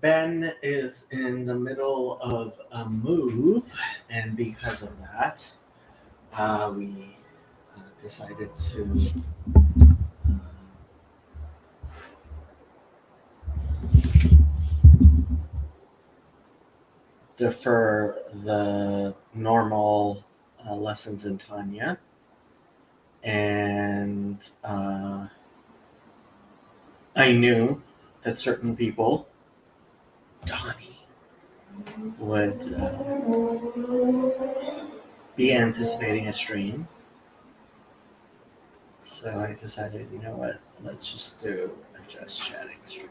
Ben is in the middle of a move, and because of that, we decided to defer the normal lessons in Tanya. And I knew that certain people, Donnie, would be anticipating a stream. So I decided, you know what, let's just do a just chatting stream.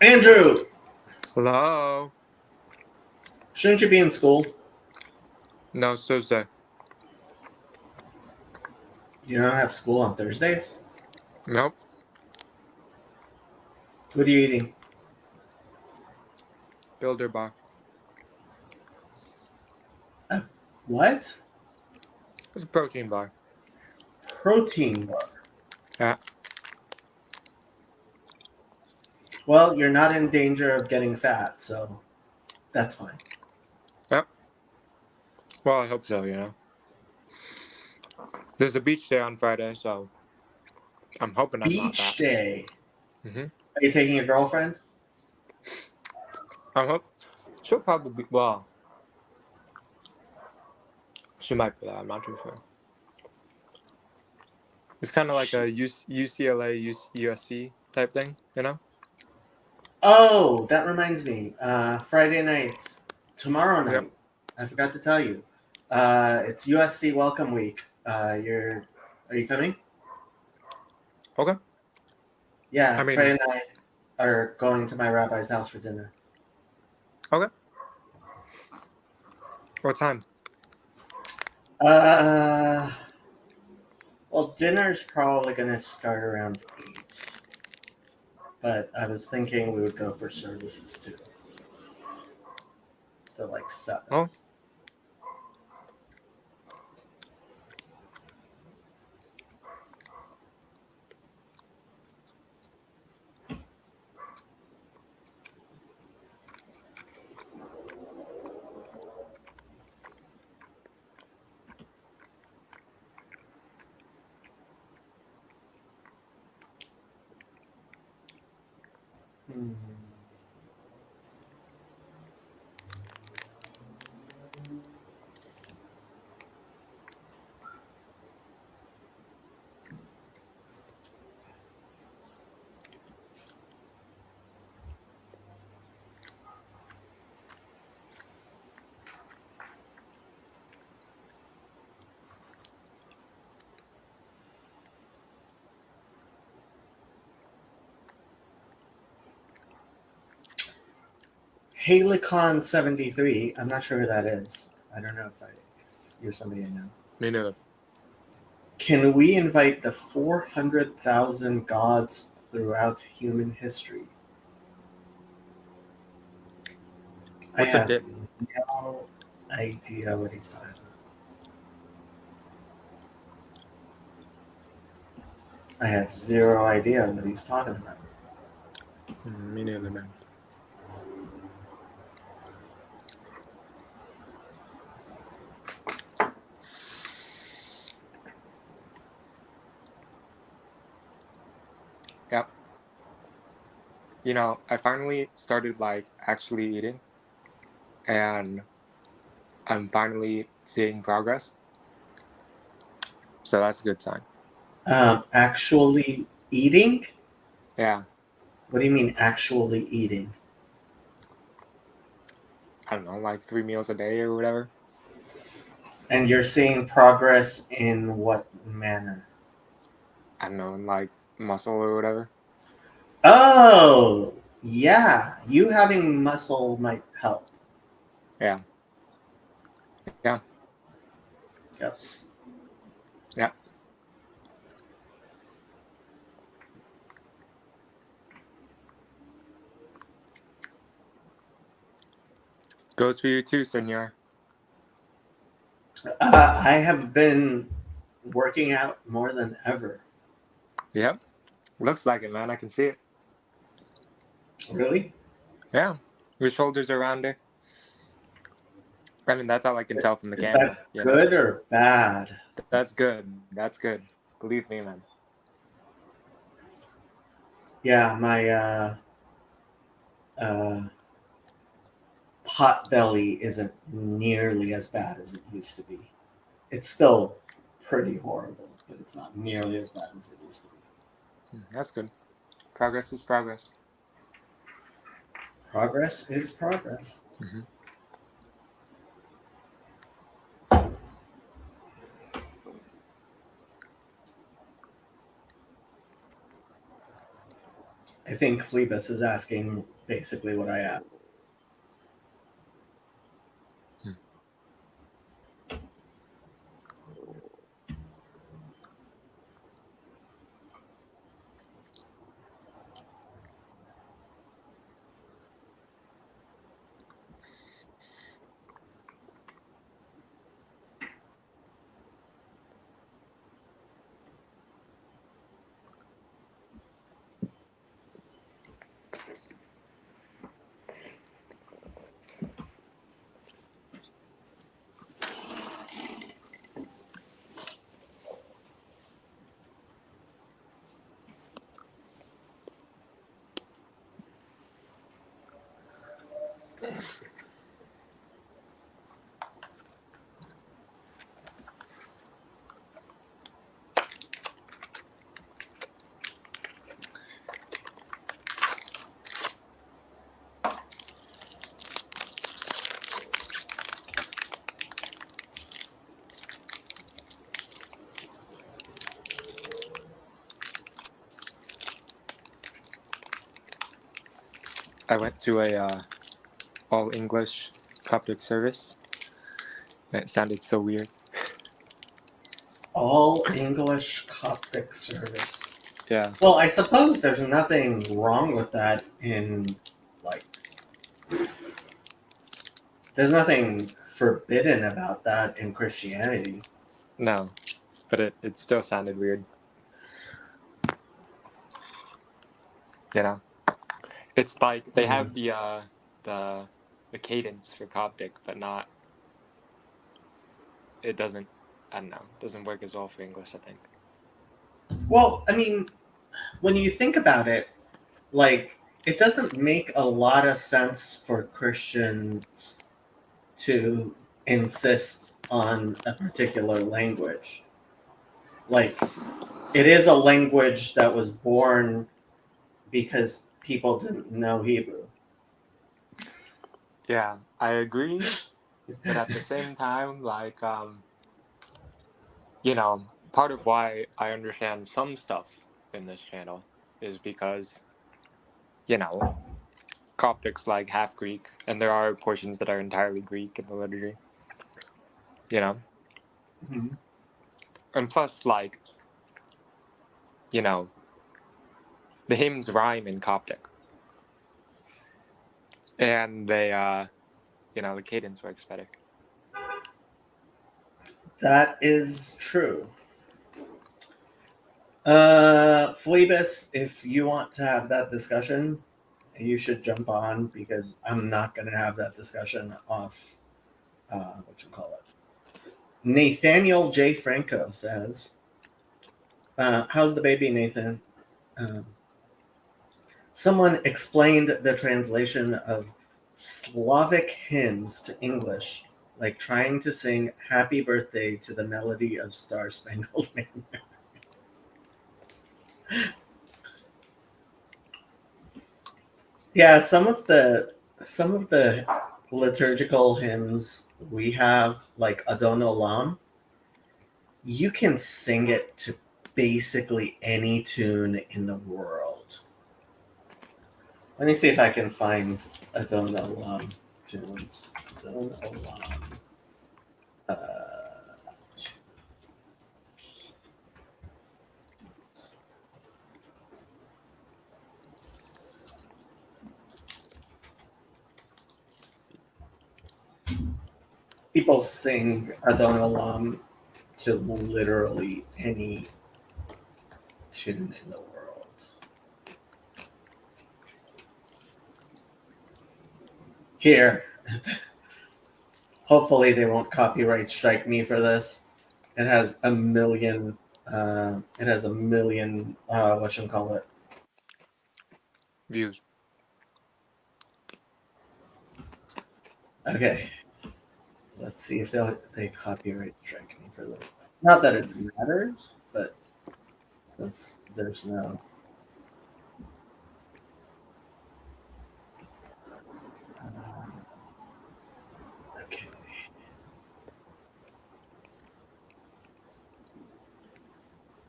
Andrew! Hello? Shouldn't you be in school? No, it's Thursday. You don't have school on Thursdays? Nope. What are you eating? Builder bar. What? It's a protein bar. Protein bar. Yeah. Well, you're not in danger of getting fat, so that's fine. Yep. Well, I hope so, you know. There's a beach day on Friday, so I'm hoping I'm not Beach fat. day. Mm-hmm. Are you taking a girlfriend? I hope she'll probably, well, she might be that. I'm not too sure. It's kind of like a UCLA, USC type thing, you know? Oh, that reminds me. Friday night, tomorrow night. Yep. I forgot to tell you. It's USC Welcome Week. Are you coming? Okay. Yeah, I mean, Trey and I are going to my rabbi's house for dinner. okay. What time? Well, dinner's probably gonna start around 8. but I was thinking we would go for services too. So like 7. Oh. Hmm. Halicon 73. I'm not sure who that is. I don't know if you're somebody I know. Me neither. Can we invite the 400,000 gods throughout human history? What's I a have dip? no idea what he's talking about. I have zero idea what he's talking about. Me neither, man. Yep. You know, I finally started like actually eating, and I'm finally seeing progress. So that's a good sign. Actually eating? Yeah. What do you mean actually eating? I don't know, like 3 meals a day or whatever. And you're seeing progress in what manner? I don't know, like muscle or whatever. Oh, yeah. You having muscle might help. Yeah. Yeah. Yep. Yeah. Goes for you too, senor. I have been working out more than ever. Yep. Looks like it, man. I can see it. Really? Yeah. Your shoulders are rounder. I mean, that's all I can tell from the Is camera. that You know, good or bad? that's good. That's good. Believe me, man. Yeah, my pot belly isn't nearly as bad as it used to be. It's still pretty horrible, but it's not nearly as bad as it used to be. That's good. Progress is progress. Progress is progress. Mm-hmm. I think Phlebas is asking basically what I asked. I went to a all English Coptic service, and it sounded so weird. All English Coptic service. Yeah. Well, I suppose there's nothing wrong with that in, like, there's nothing forbidden about that in Christianity. No, but it still sounded weird. You know, it's like they have the cadence for Coptic, but not. It doesn't. I don't know. Doesn't work as well for English, I think. Well, I mean, when you think about it, like, it doesn't make a lot of sense for Christians to insist on a particular language. Like, it is a language that was born because people didn't know Hebrew. Yeah, I agree, but at the same time, like, you know, part of why I understand some stuff in this channel is because, you know, Coptic's like half Greek, and there are portions that are entirely Greek in the liturgy. You know, Mhm. and plus, like, you know, the hymns rhyme in Coptic, and they, you know, the cadence works better. That is true. Phlebas, if you want to have that discussion, you should jump on because I'm not going to have that discussion off. What you call it? Nathaniel J. Franco says, "How's the baby, Nathan?" Um, Someone explained the translation of Slavic hymns to English, like trying to sing "Happy Birthday" to the melody of "Star Spangled Banner." Yeah, some of the liturgical hymns we have, like Adon Olam, you can sing it to basically any tune in the world. Let me see if I can find Adon Olam tunes. Adon Olam. Uh, People sing Adon Olam to literally any tune in the world. Here, hopefully they won't copyright strike me for this. It has a million. Whatchamacallit. Views. Okay, let's see if they copyright strike me for this. Not that it matters, but since there's no. Okay.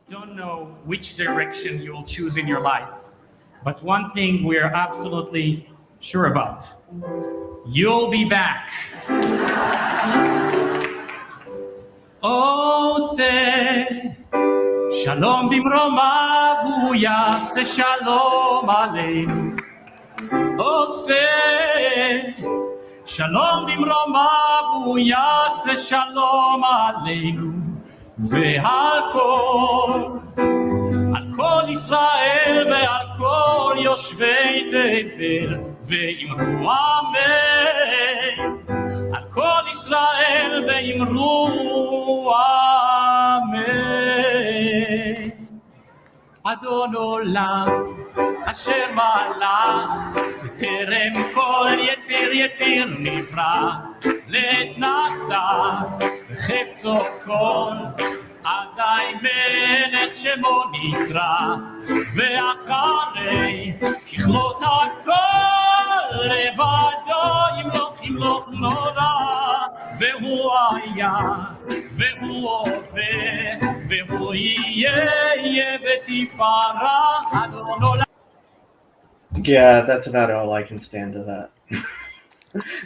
Don't know which direction you'll choose in your life, but one thing we're absolutely sure about: you'll be back. Oh, say shalom bimromav hu yaseh shalom aleinu. Oh, say shalom bimromav hu yaseh shalom aleinu. והכל על כל ישראל ועל כל יושבי תבל ואמרו אמן. על כל ישראל ואמרו אמן. אדון עולם אשר מלך בטרם כל יציר נברא, לעת נעשה בחפצו כל, אזי מלך שמו נקרא, ואחרי ככלות הכל לבדו ימלוך נורא, והוא היה והוא הווה והוא יהיה בתפארה. אדון עולם. Yeah, that's about all I can stand to that.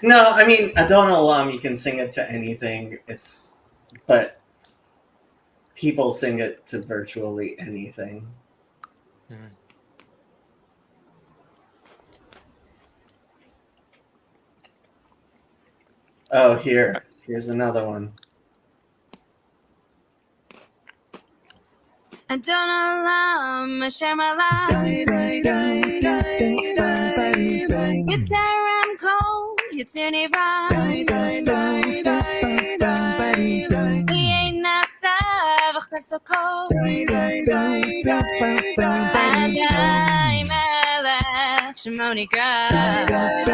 No, I mean Adon Olam, you can sing it to anything. But people sing it to virtually anything. Mhm. Oh, here's another one. I don't know love, I share my life. You tear I'm cold, you turn it right. We ain't outside, but so cold. עדיין מלך שמוניקה. I don't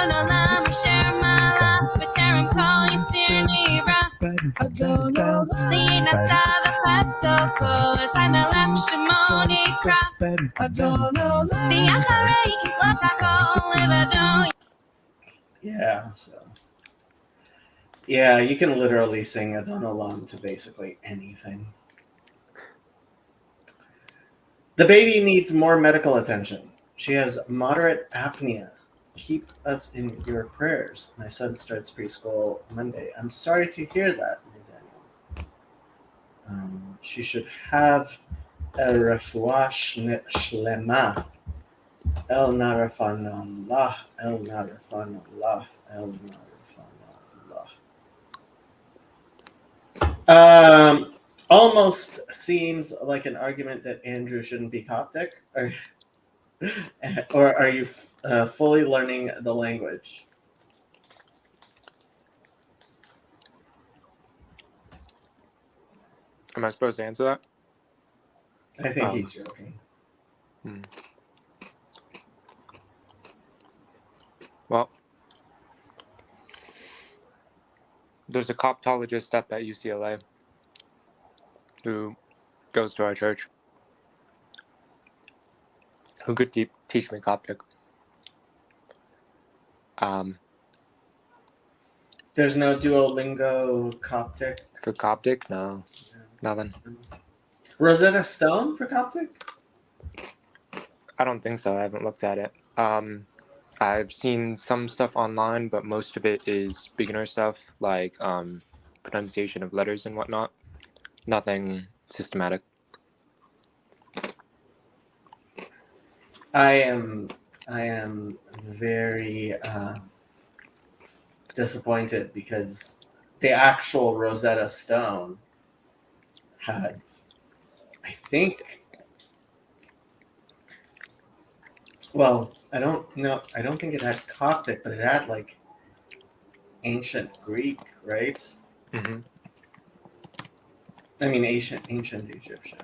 know love, share my life. בטרם כל יציר נברא. לי נתן וחצו כל עדיין מלך שמוניקה. ואחרי ככלות הכל לבדו. Yeah, you can literally sing Adon Olam to basically anything. The baby needs more medical attention. She has moderate apnea. Keep us in your prayers. My son starts preschool Monday. I'm sorry to hear that, Nathaniel. She should have a refuah shlema. El narafan Allah, El narafan Allah, El narafan Allah. Almost seems like an argument that Andrew shouldn't be Coptic, or are you fully learning the language? Am I supposed to answer that? I think he's joking. Well, there's a Coptologist up at UCLA who goes to our church who could teach me Coptic. There's no Duolingo Coptic? For Coptic? No, nothing. Rosetta Stone for Coptic? I don't think so. I haven't looked at it. I've seen some stuff online, but most of it is beginner stuff, like pronunciation of letters and whatnot. Nothing systematic. I am very disappointed because the actual Rosetta Stone had, I think, well, I don't think it had Coptic, but it had like ancient Greek, right? Mm-hmm. I mean, ancient Egyptian.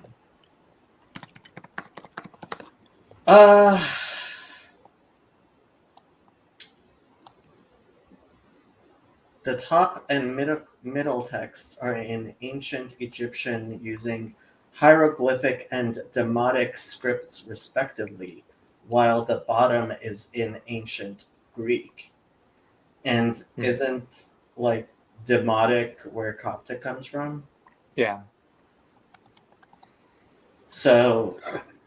The top and middle texts are in ancient Egyptian using hieroglyphic and demotic scripts respectively, while the bottom is in ancient Greek. And isn't like demotic where Coptic comes from? Yeah. So,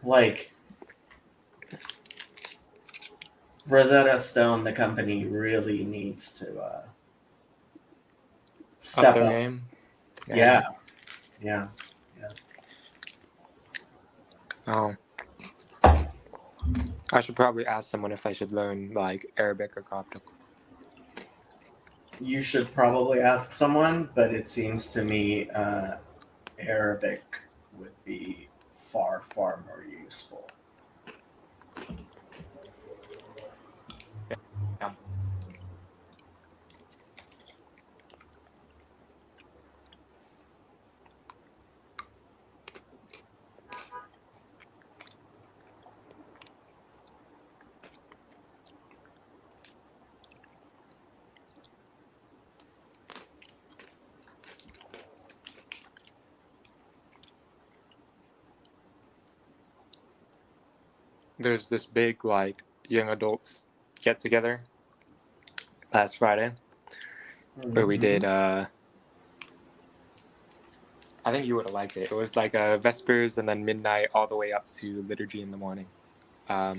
like, Rosetta Stone, the company, really needs to step their up. game. Yeah. Oh. I should probably ask someone if I should learn like Arabic or Coptic. You should probably ask someone, but it seems to me Arabic would be far, far more useful. Yeah. There's this big like young adults get together last Friday where we did I think you would have liked it. It was like Vespers and then midnight all the way up to liturgy in the morning. A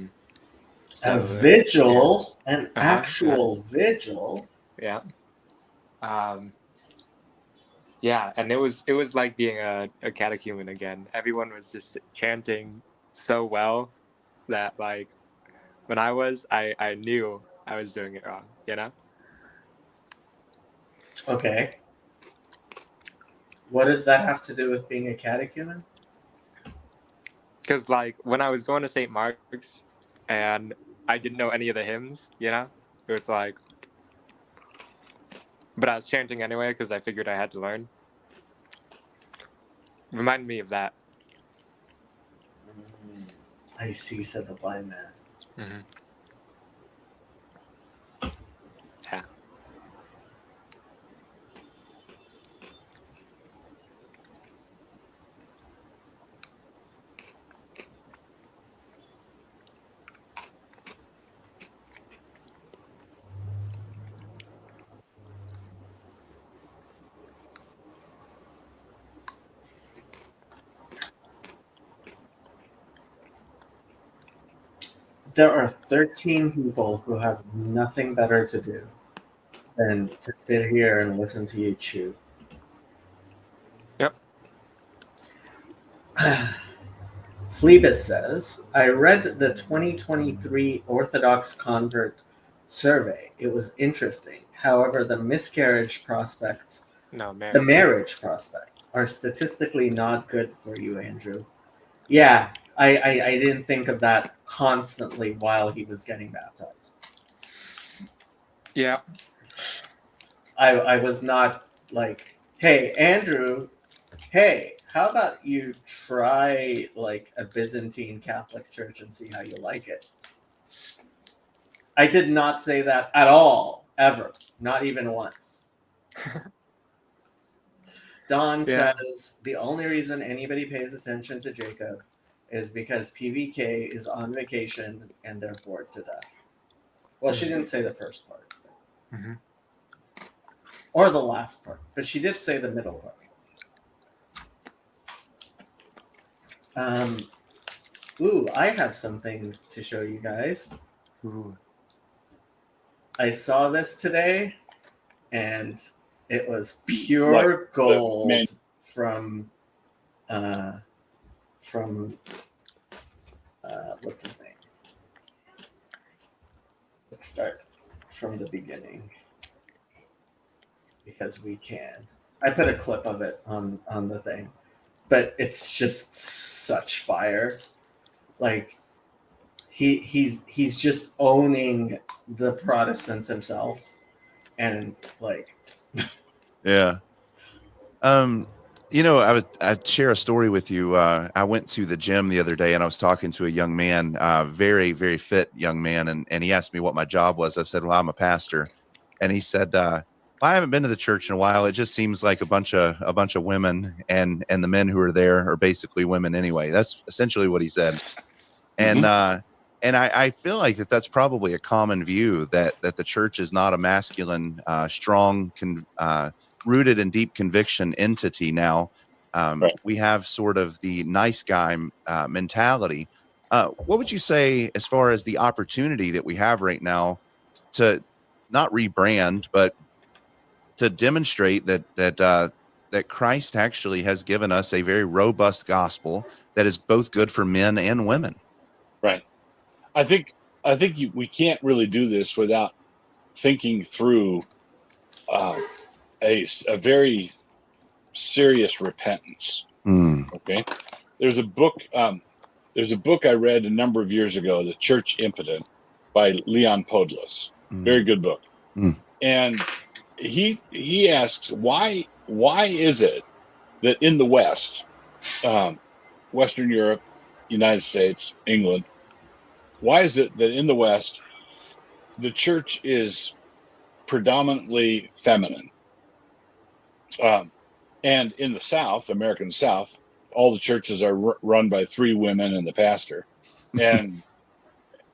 vigil, an actual vigil. Yeah. Yeah, and it was like being a catechumen again. Everyone was just chanting so well that like when I knew I was doing it wrong, you know? Okay. What does that have to do with being a catechumen? Because like when I was going to St. Mark's and I didn't know any of the hymns, you know? It was like, but I was chanting anyway because I figured I had to learn. Reminded me of that. I see, said the blind man. Mm-hmm. Yeah. There are 13 people who have nothing better to do than to sit here and listen to you chew. Yep. Phlebas says, I read the 2023 Orthodox Convert survey. It was interesting. However, the marriage prospects are statistically not good for you, Andrew. Yeah, I didn't think of that constantly while he was getting baptized. Yeah. I was not like, hey, Andrew, hey, how about you try like a Byzantine Catholic church and see how you like it? I did not say that at all, ever, not even once. Don says the only reason anybody pays attention to Jacob is because PVK is on vacation and they're bored to death. Well, she didn't say the first part. Mm-hmm. Or the last part, but she did say the middle part. Ooh, I have something to show you guys. Ooh. I saw this today, and it was pure gold from what's his name? Let's start from the beginning because we can. I put a clip of it on the thing, but it's just such fire. Like he's just owning the Protestants himself, and like yeah. You know, I'd share a story with you. I went to the gym the other day and I was talking to a young man, very, very fit young man. And he asked me what my job was. I said, well, I'm a pastor. And he said, well, I haven't been to the church in a while. It just seems like a bunch of women, and the men who are there are basically women anyway. That's essentially what he said. And, and I feel like that's probably a common view that the church is not a masculine, strong, rooted in deep conviction entity now. Right. We have sort of the nice guy mentality. What would you say as far as the opportunity that we have right now to not rebrand, but to demonstrate that Christ actually has given us a very robust gospel that is both good for men and women? Right. I think we can't really do this without thinking through a very serious repentance. Okay. There's a book I read a number of years ago, The Church Impotent by Leon Podlos. Very good book. And he asks why is it that in the West, Western Europe, United States, England, why is it that in the West the church is predominantly feminine? And in the South, American South, all the churches are run by 3 women and the pastor. And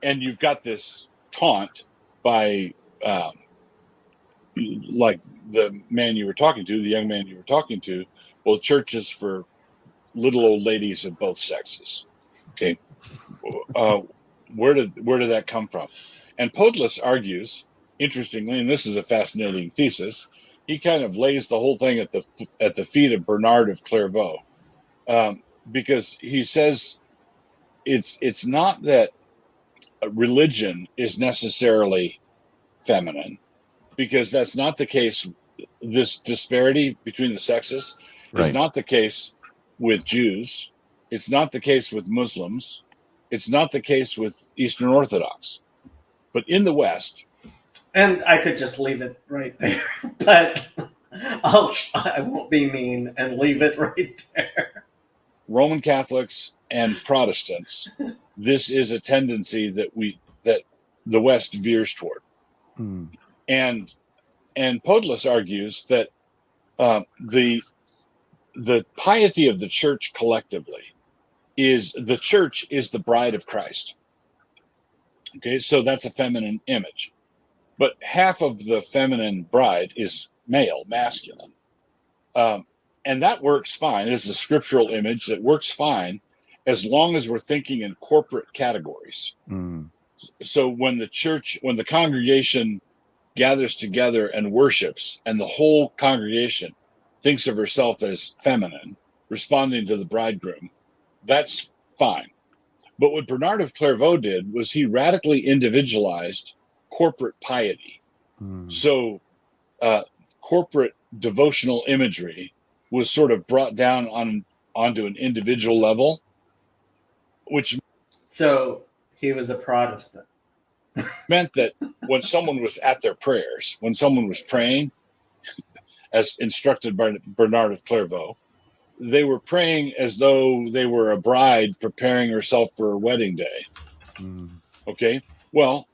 you've got this taunt by like the man you were talking to, the young man you were talking to, well, church is for little old ladies of both sexes. Okay. Where did that come from? And Podlos argues, interestingly, and this is a fascinating thesis, he kind of lays the whole thing at the feet of Bernard of Clairvaux, because he says it's not that religion is necessarily feminine, because that's not the case. This disparity between the sexes is Right. not the case with Jews. It's not the case with Muslims. It's not the case with Eastern Orthodox. But in the West, And I could just leave it right there, but I won't be mean and leave it right there. Roman Catholics and Protestants, this is a tendency that the West veers toward. Mm. And Podless argues that the piety of the church collectively is the church is the bride of Christ. Okay, so that's a feminine image, but half of the feminine bride is male, masculine, and that works fine. It's a scriptural image that works fine as long as we're thinking in corporate categories. Mm. So when the congregation gathers together and worships, and the whole congregation thinks of herself as feminine, responding to the bridegroom, that's fine. But what Bernard of Clairvaux did was he radically individualized corporate piety. Mm. So corporate devotional imagery was sort of brought down onto an individual level, which So he was a Protestant. meant that when someone was at their prayers, when someone was praying, as instructed by Bernard of Clairvaux, they were praying as though they were a bride preparing herself for her wedding day. Mm. Okay, well,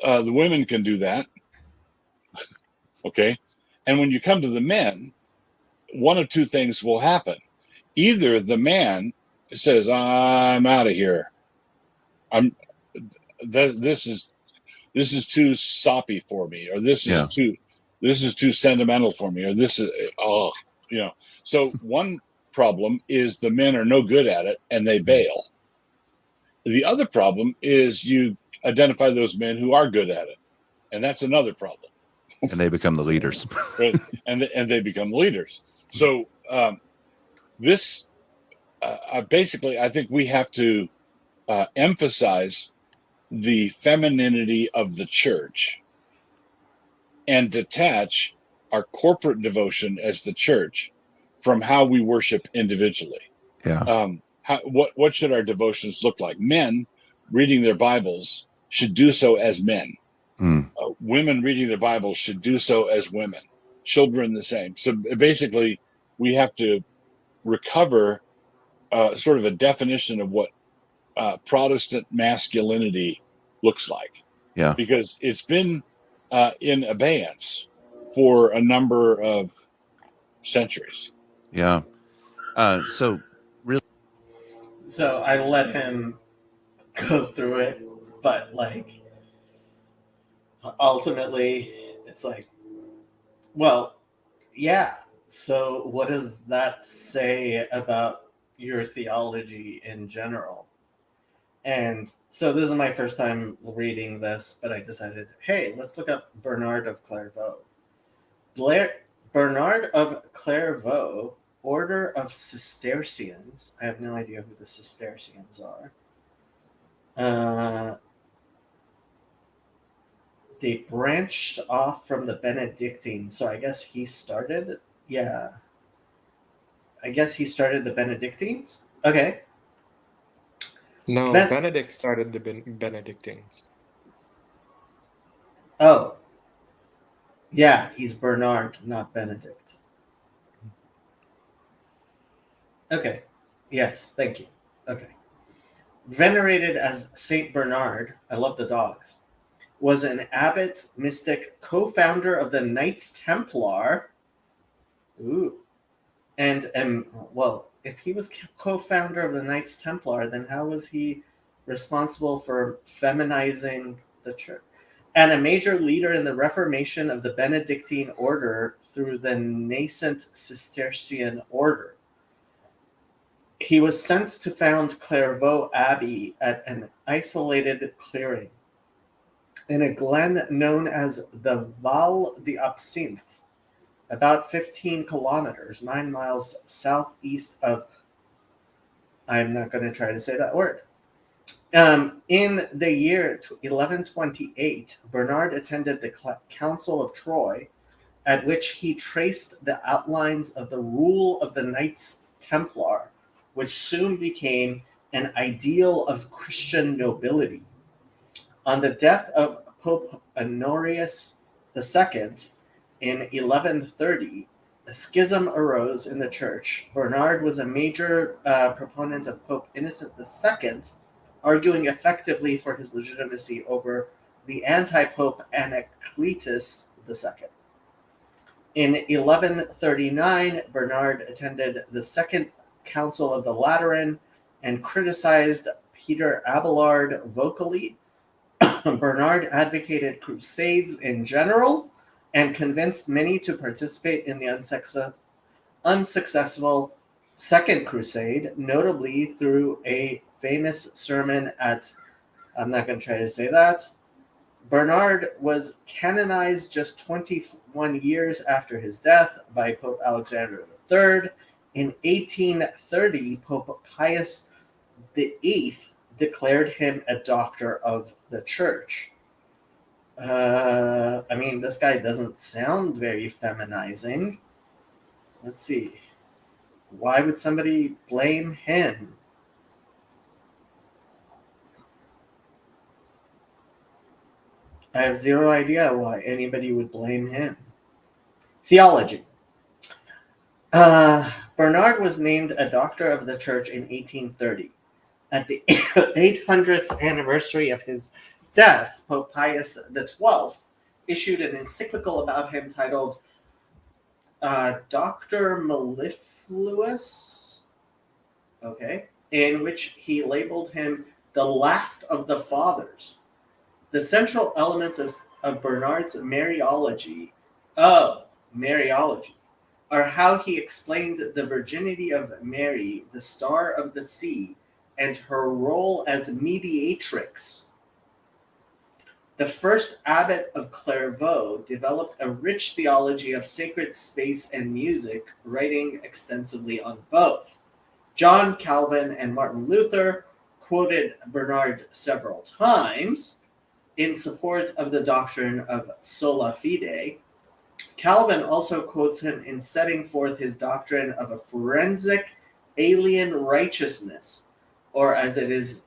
the women can do that. Okay, and when you come to the men, one of two things will happen. Either the man says, "I'm out of here. This is too soppy for me," or this is too sentimental for me, or this is So one problem is the men are no good at it and they bail. The other problem is you identify those men who are good at it, and that's another problem. And they become the leaders. Right? and they become leaders. So this basically, I think we have to emphasize the femininity of the church and detach our corporate devotion as the church from how we worship individually. Yeah. What should our devotions look like? Men reading their Bibles should do so as men. Mm. Women reading their Bibles should do so as women. Children the same. So basically, we have to recover sort of a definition of what Protestant masculinity looks like. Yeah. Because it's been in abeyance for a number of centuries. Yeah. So I let him go through it, but ultimately it's like, well, yeah. So what does that say about your theology in general? And so this is my first time reading this, but I decided, hey, let's look up Bernard of Clairvaux. Bernard of Clairvaux, Order of Cistercians. I have no idea who the Cistercians are. They branched off from the Benedictines, so I guess he started. Yeah. I guess he started the Benedictines? Okay. No, That- Benedict started the Benedictines. Oh. Yeah, he's Bernard, not Benedict. Okay. Yes, thank you. Okay. Venerated as Saint Bernard, I love the dogs, was an abbot, mystic, co-founder of the Knights Templar. Ooh. And well, if he was co-founder of the Knights Templar, then how was he responsible for feminizing the church? And a major leader in the reformation of the Benedictine order through the nascent Cistercian order. He was sent to found Clairvaux Abbey at an isolated clearing in a glen known as the Val d'Absinthe. about 15 kilometers, 9 miles southeast of. I'm not going to try to say that word. In the year 1128, Bernard attended the Council of Troy, at which he traced the outlines of the rule of the Knights Templar, which soon became an ideal of Christian nobility. On the death of Pope Honorius II in 1130, a schism arose in the church. Bernard was a major proponent of Pope Innocent II, arguing effectively for his legitimacy over the anti-pope Anacletus II. In 1139, Bernard attended the Second Council of the Lateran and criticized Peter Abelard vocally. Bernard advocated crusades in general and convinced many to participate in the unsuccessful Second Crusade, notably through a famous sermon at, I'm not going to try to say that. Bernard was canonized just 21 years after his death by Pope Alexander III. In 1830, Pope Pius VIII declared him a doctor of the church. I mean, this guy doesn't sound very feminizing. Let's see. Why would somebody blame him? I have zero idea why anybody would blame him. Theology. Bernard was named a doctor of the church in 1830. At the 800th anniversary of his death, Pope Pius XII issued an encyclical about him titled Doctor Mellifluous, in which he labeled him the last of the fathers. The central elements of Bernard's Mariology, are how he explained the virginity of Mary, the star of the sea, and her role as mediatrix. The first abbot of Clairvaux developed a rich theology of sacred space and music, writing extensively on both. John Calvin and Martin Luther quoted Bernard several times in support of the doctrine of sola fide. Calvin also quotes him in setting forth his doctrine of a forensic alien righteousness, or as it is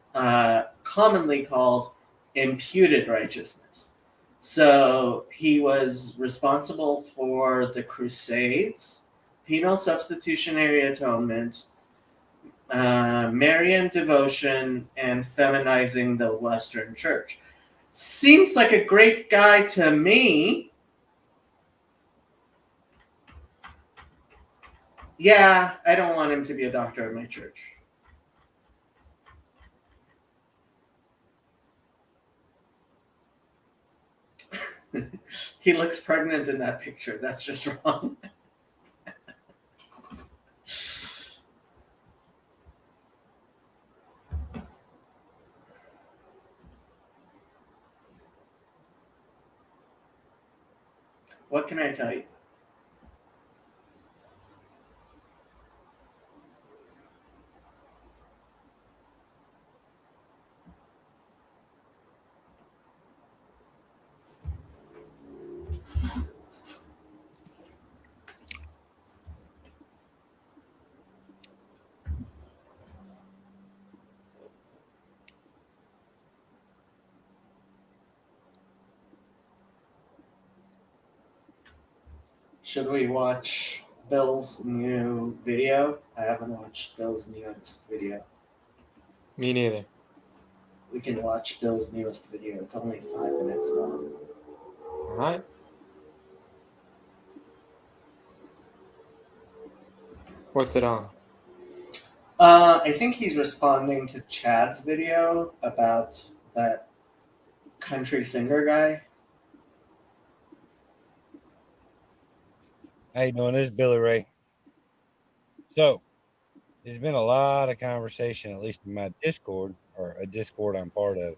commonly called, imputed righteousness. So he was responsible for the Crusades, penal substitutionary atonement, Marian devotion, and feminizing the Western Church. Seems like a great guy to me. Yeah, I don't want him to be a doctor of my church. He looks pregnant in that picture. That's just wrong. What can I tell you? Should we watch Bill's new video? I haven't watched Bill's newest video. Me neither. We can watch Bill's newest video. It's only 5 minutes long. All right. What's it on? I think he's responding to Chad's video about that country singer guy. How you doing? This is Billy Ray. So, there's been a lot of conversation, at least in my Discord, or a Discord I'm part of,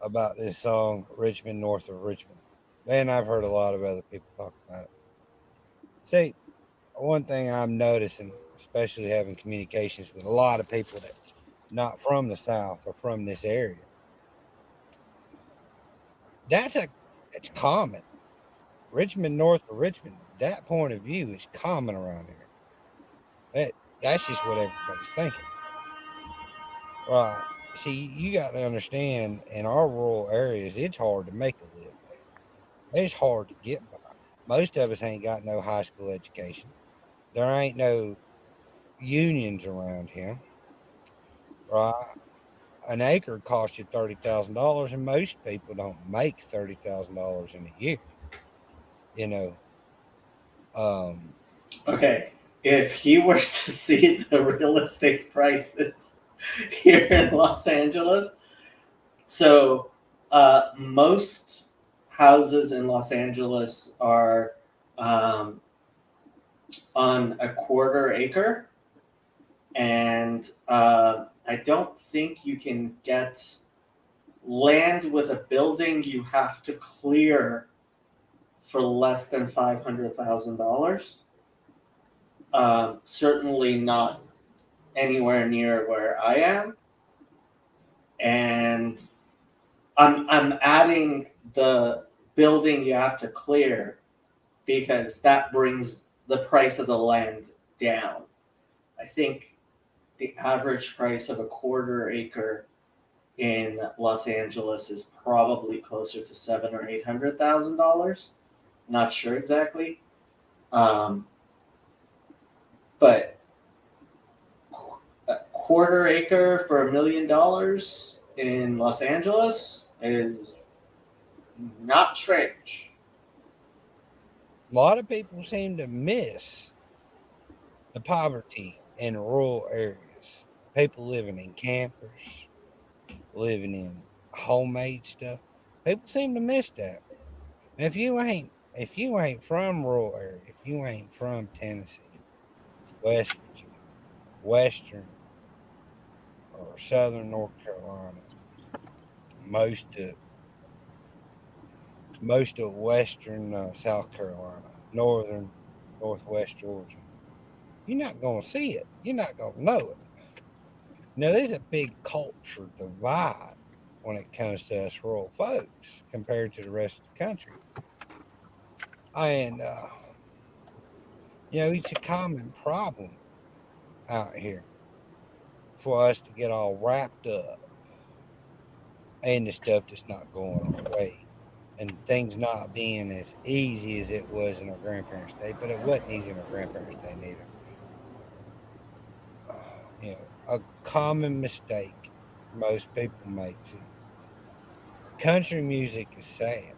about this song, Richmond, North of Richmond. And I've heard a lot of other people talk about it. See, one thing I'm noticing, especially having communications with a lot of people that's not from the South or from this area, it's common. Richmond, north of Richmond, that point of view is common around here. That's just what everybody's thinking. Right. See, you got to understand, in our rural areas, it's hard to make a living. It's hard to get by. Most of us ain't got no high school education. There ain't no unions around here. Right. An acre costs you $30,000, and most people don't make $30,000 in a year. You know. Okay, if he were to see the real estate prices here in Los Angeles, so most houses in Los Angeles are on a quarter acre, and I don't think you can get land with a building you have to clear for less than $500,000. Certainly not anywhere near where I am, and I'm adding the building you have to clear because that brings the price of the land down. I think the average price of a quarter acre in Los Angeles is probably closer to $700,000 or $800,000. Not sure exactly. But a quarter acre for $1 million in Los Angeles is not strange. A lot of people seem to miss the poverty in rural areas. People living in campers, living in homemade stuff. People seem to miss that. And if you ain't from rural area, if you ain't from Tennessee, West Virginia, Western or Southern North Carolina, most of Western South Carolina, Northern Northwest Georgia, you're not going to see it. You're not going to know it. Now, there's a big culture divide when it comes to us rural folks compared to the rest of the country. And, it's a common problem out here for us to get all wrapped up in the stuff that's not going our way. And things not being as easy as it was in our grandparents' day, but it wasn't easy in our grandparents' day neither. A common mistake most people make. Country music is sad.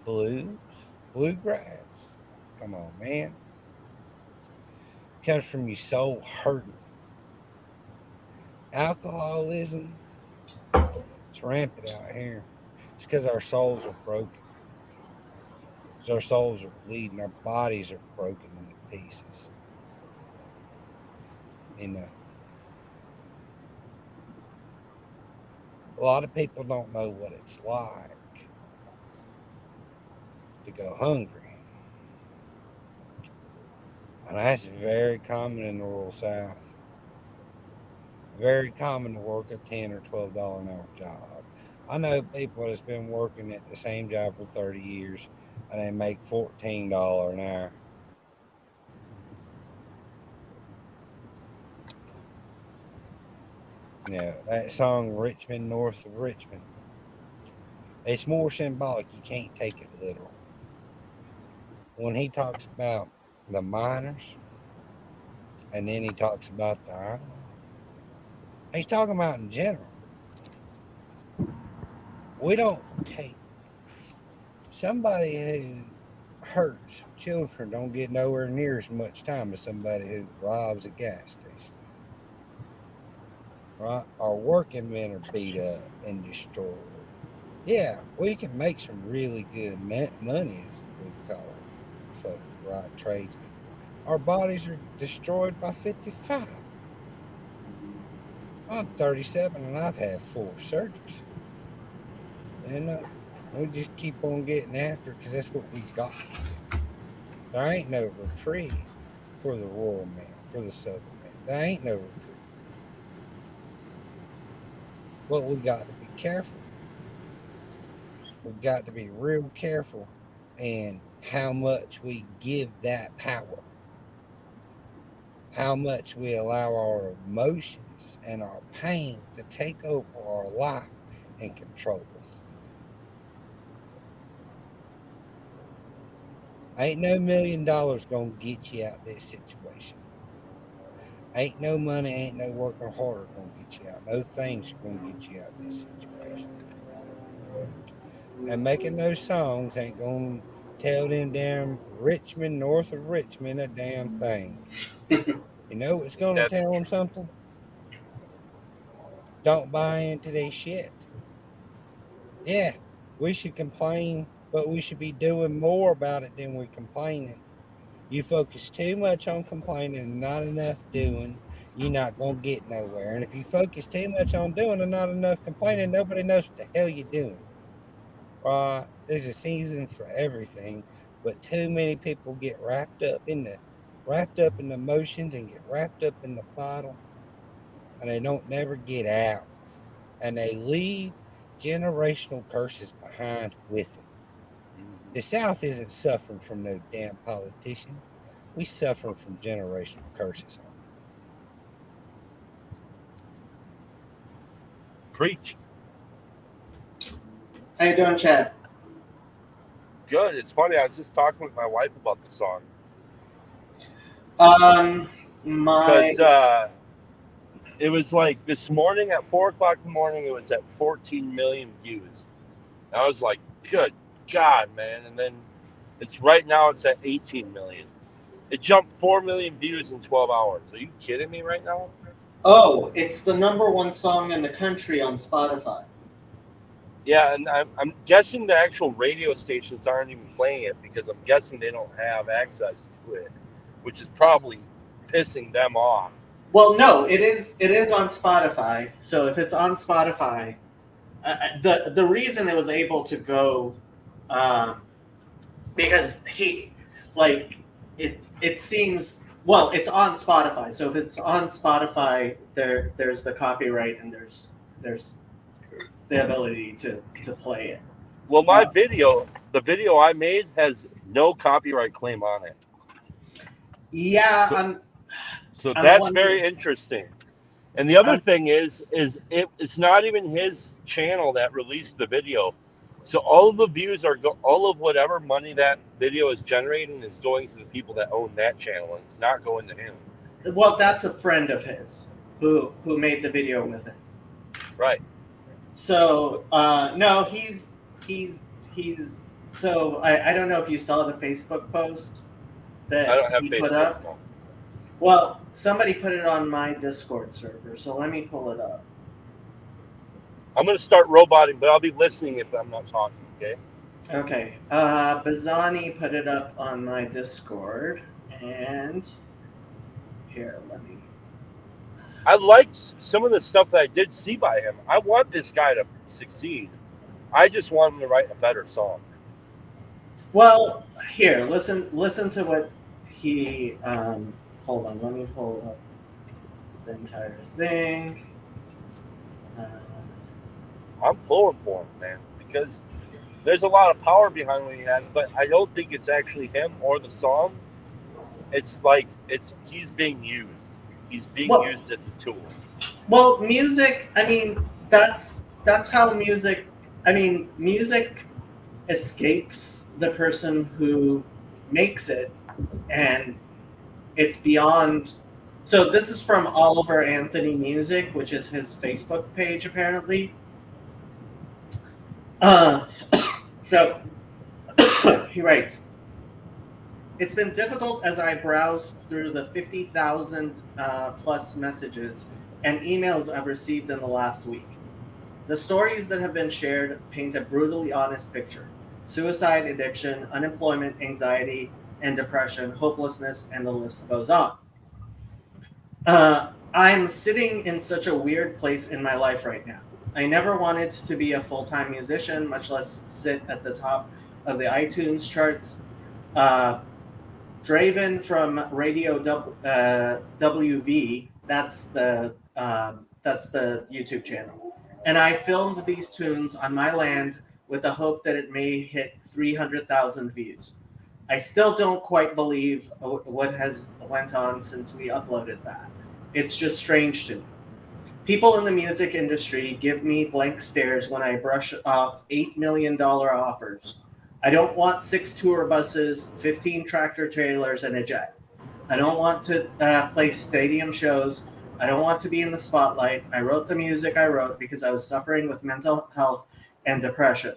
Blues, bluegrass. Come on, man. Comes from your soul hurting. Alcoholism, it's rampant out here. It's because our souls are broken. Because our souls are bleeding. Our bodies are broken into pieces. A lot of people don't know what it's like to go hungry. And that's very common in the rural South. Very common to work a $10 or $12 an hour job. I know people that's been working at the same job for 30 years and they make $14 an hour. That song, Richmond, North of Richmond, it's more symbolic. You can't take it literal. When he talks about the miners and then he talks about the island, he's talking about in general. We don't take somebody who hurts children don't get nowhere near as much time as somebody who robs a gas station. Right? Our working men are beat up and destroyed. Yeah, we can make some really good money as blue collar folk, right? Tradesmen. Our bodies are destroyed by 55. I'm 37 and I've had 4 surgeries. And we just keep on getting after it because that's what we got. There ain't no reprieve for the rural man, for the southern man. There ain't no reprieve. But we got to be careful. We've got to be real careful in how much we give that power. How much we allow our emotions and our pain to take over our life and control us. Ain't no $1 million gonna get you out of this situation. Ain't no money, ain't no working harder gonna get you out. No things are gonna get you out of this situation. And making those songs ain't gonna tell them damn Richmond, north of Richmond, a damn thing. You know what's gonna tell them something? Don't buy into their shit. Yeah, we should complain, but we should be doing more about it than we're complaining. You focus too much on complaining and not enough doing, you're not going to get nowhere. And if you focus too much on doing and not enough complaining, nobody knows what the hell you're doing. Right? There's a season for everything, but too many people get wrapped up in the emotions and get wrapped up in the bottle, and they don't never get out. And they leave generational curses behind with them. The South isn't suffering from no damn politician. We suffer from generational curses. Preach. How you doing, Chad? Good. It's funny. I was just talking with my wife about the song My because it was like this morning at 4:00 in the morning. It was at 14 million views. And I was like, "Good God, man!" And then it's right now. It's at 18 million. It jumped 4 million views in 12 hours. Are you kidding me right now? Oh, it's the #1 song in the country on Spotify. Yeah, and I'm guessing the actual radio stations aren't even playing it because I'm guessing they don't have access to it, which is probably pissing them off. Well, no, it is on Spotify. So if it's on Spotify, the reason it was able to go, because it seems, well, it's on Spotify. So if it's on Spotify, there's the copyright and there's the ability to play it. Well, my video, the video I made, has no copyright claim on it. Yeah, So I'm that's wondering- very interesting. And the other thing is it's not even his channel that released the video. So all of the views all of whatever money that video is generating is going to the people that own that channel, and it's not going to him. well, that's a friend of his who made the video with it. Right. So no, he's so I don't know if you saw the Facebook post that I don't have he Facebook. put up. No. Well, somebody put it on my Discord server, so let me pull it up. I'm going to start roboting, but I'll be listening if I'm not talking, okay? Okay, Bazani put it up on my Discord, and here, let me. I liked some of the stuff that I did see by him. I want this guy to succeed. I just want him to write a better song. Well, here, listen to what he. Hold on, let me pull up the entire thing. I'm pulling for him, man, because there's a lot of power behind what he has, but I don't think it's actually him or the song. It's like he's being used. He's being used as a tool. Well, music, I mean, that's how music, I mean, music escapes the person who makes it, and it's beyond. So this is from Oliver Anthony Music, which is his Facebook page, apparently. So he writes, "It's been difficult as I browsed through the 50,000 plus messages and emails I've received in the last week. The stories that have been shared paint a brutally honest picture. Suicide, addiction, unemployment, anxiety, and depression, hopelessness, and the list goes on. I'm sitting in such a weird place in my life right now. I never wanted to be a full-time musician, much less sit at the top of the iTunes charts. Draven from Radio WV. That's the YouTube channel, and I filmed these tunes on my land with the hope that it may hit 300,000 views. I still don't quite believe what has went on since we uploaded that. It's just strange to me. People in the music industry give me blank stares when I brush off $8 million offers. I don't want 6 tour buses, 15 tractor trailers, and a jet. I don't want to play stadium shows. I don't want to be in the spotlight. I wrote the music I wrote because I was suffering with mental health and depression.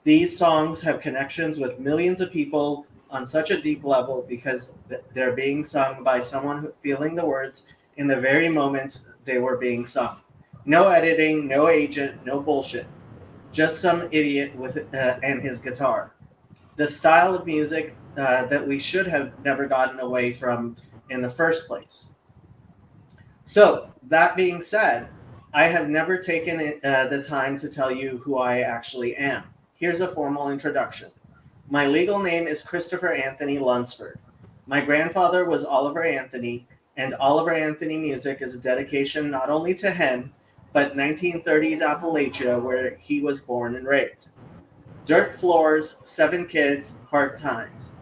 These songs have connections with millions of people on such a deep level because they're being sung by someone feeling the words in the very moment they were being sung. No editing, no agent, no bullshit. Just some idiot with and his guitar. The style of music that we should have never gotten away from in the first place. So, that being said, I have never taken the time to tell you who I actually am. Here's a formal introduction. My legal name is Christopher Anthony Lunsford. My grandfather was Oliver Anthony, and Oliver Anthony music is a dedication not only to him, but 1930s Appalachia, where he was born and raised. Dirt floors, 7 kids, hard times.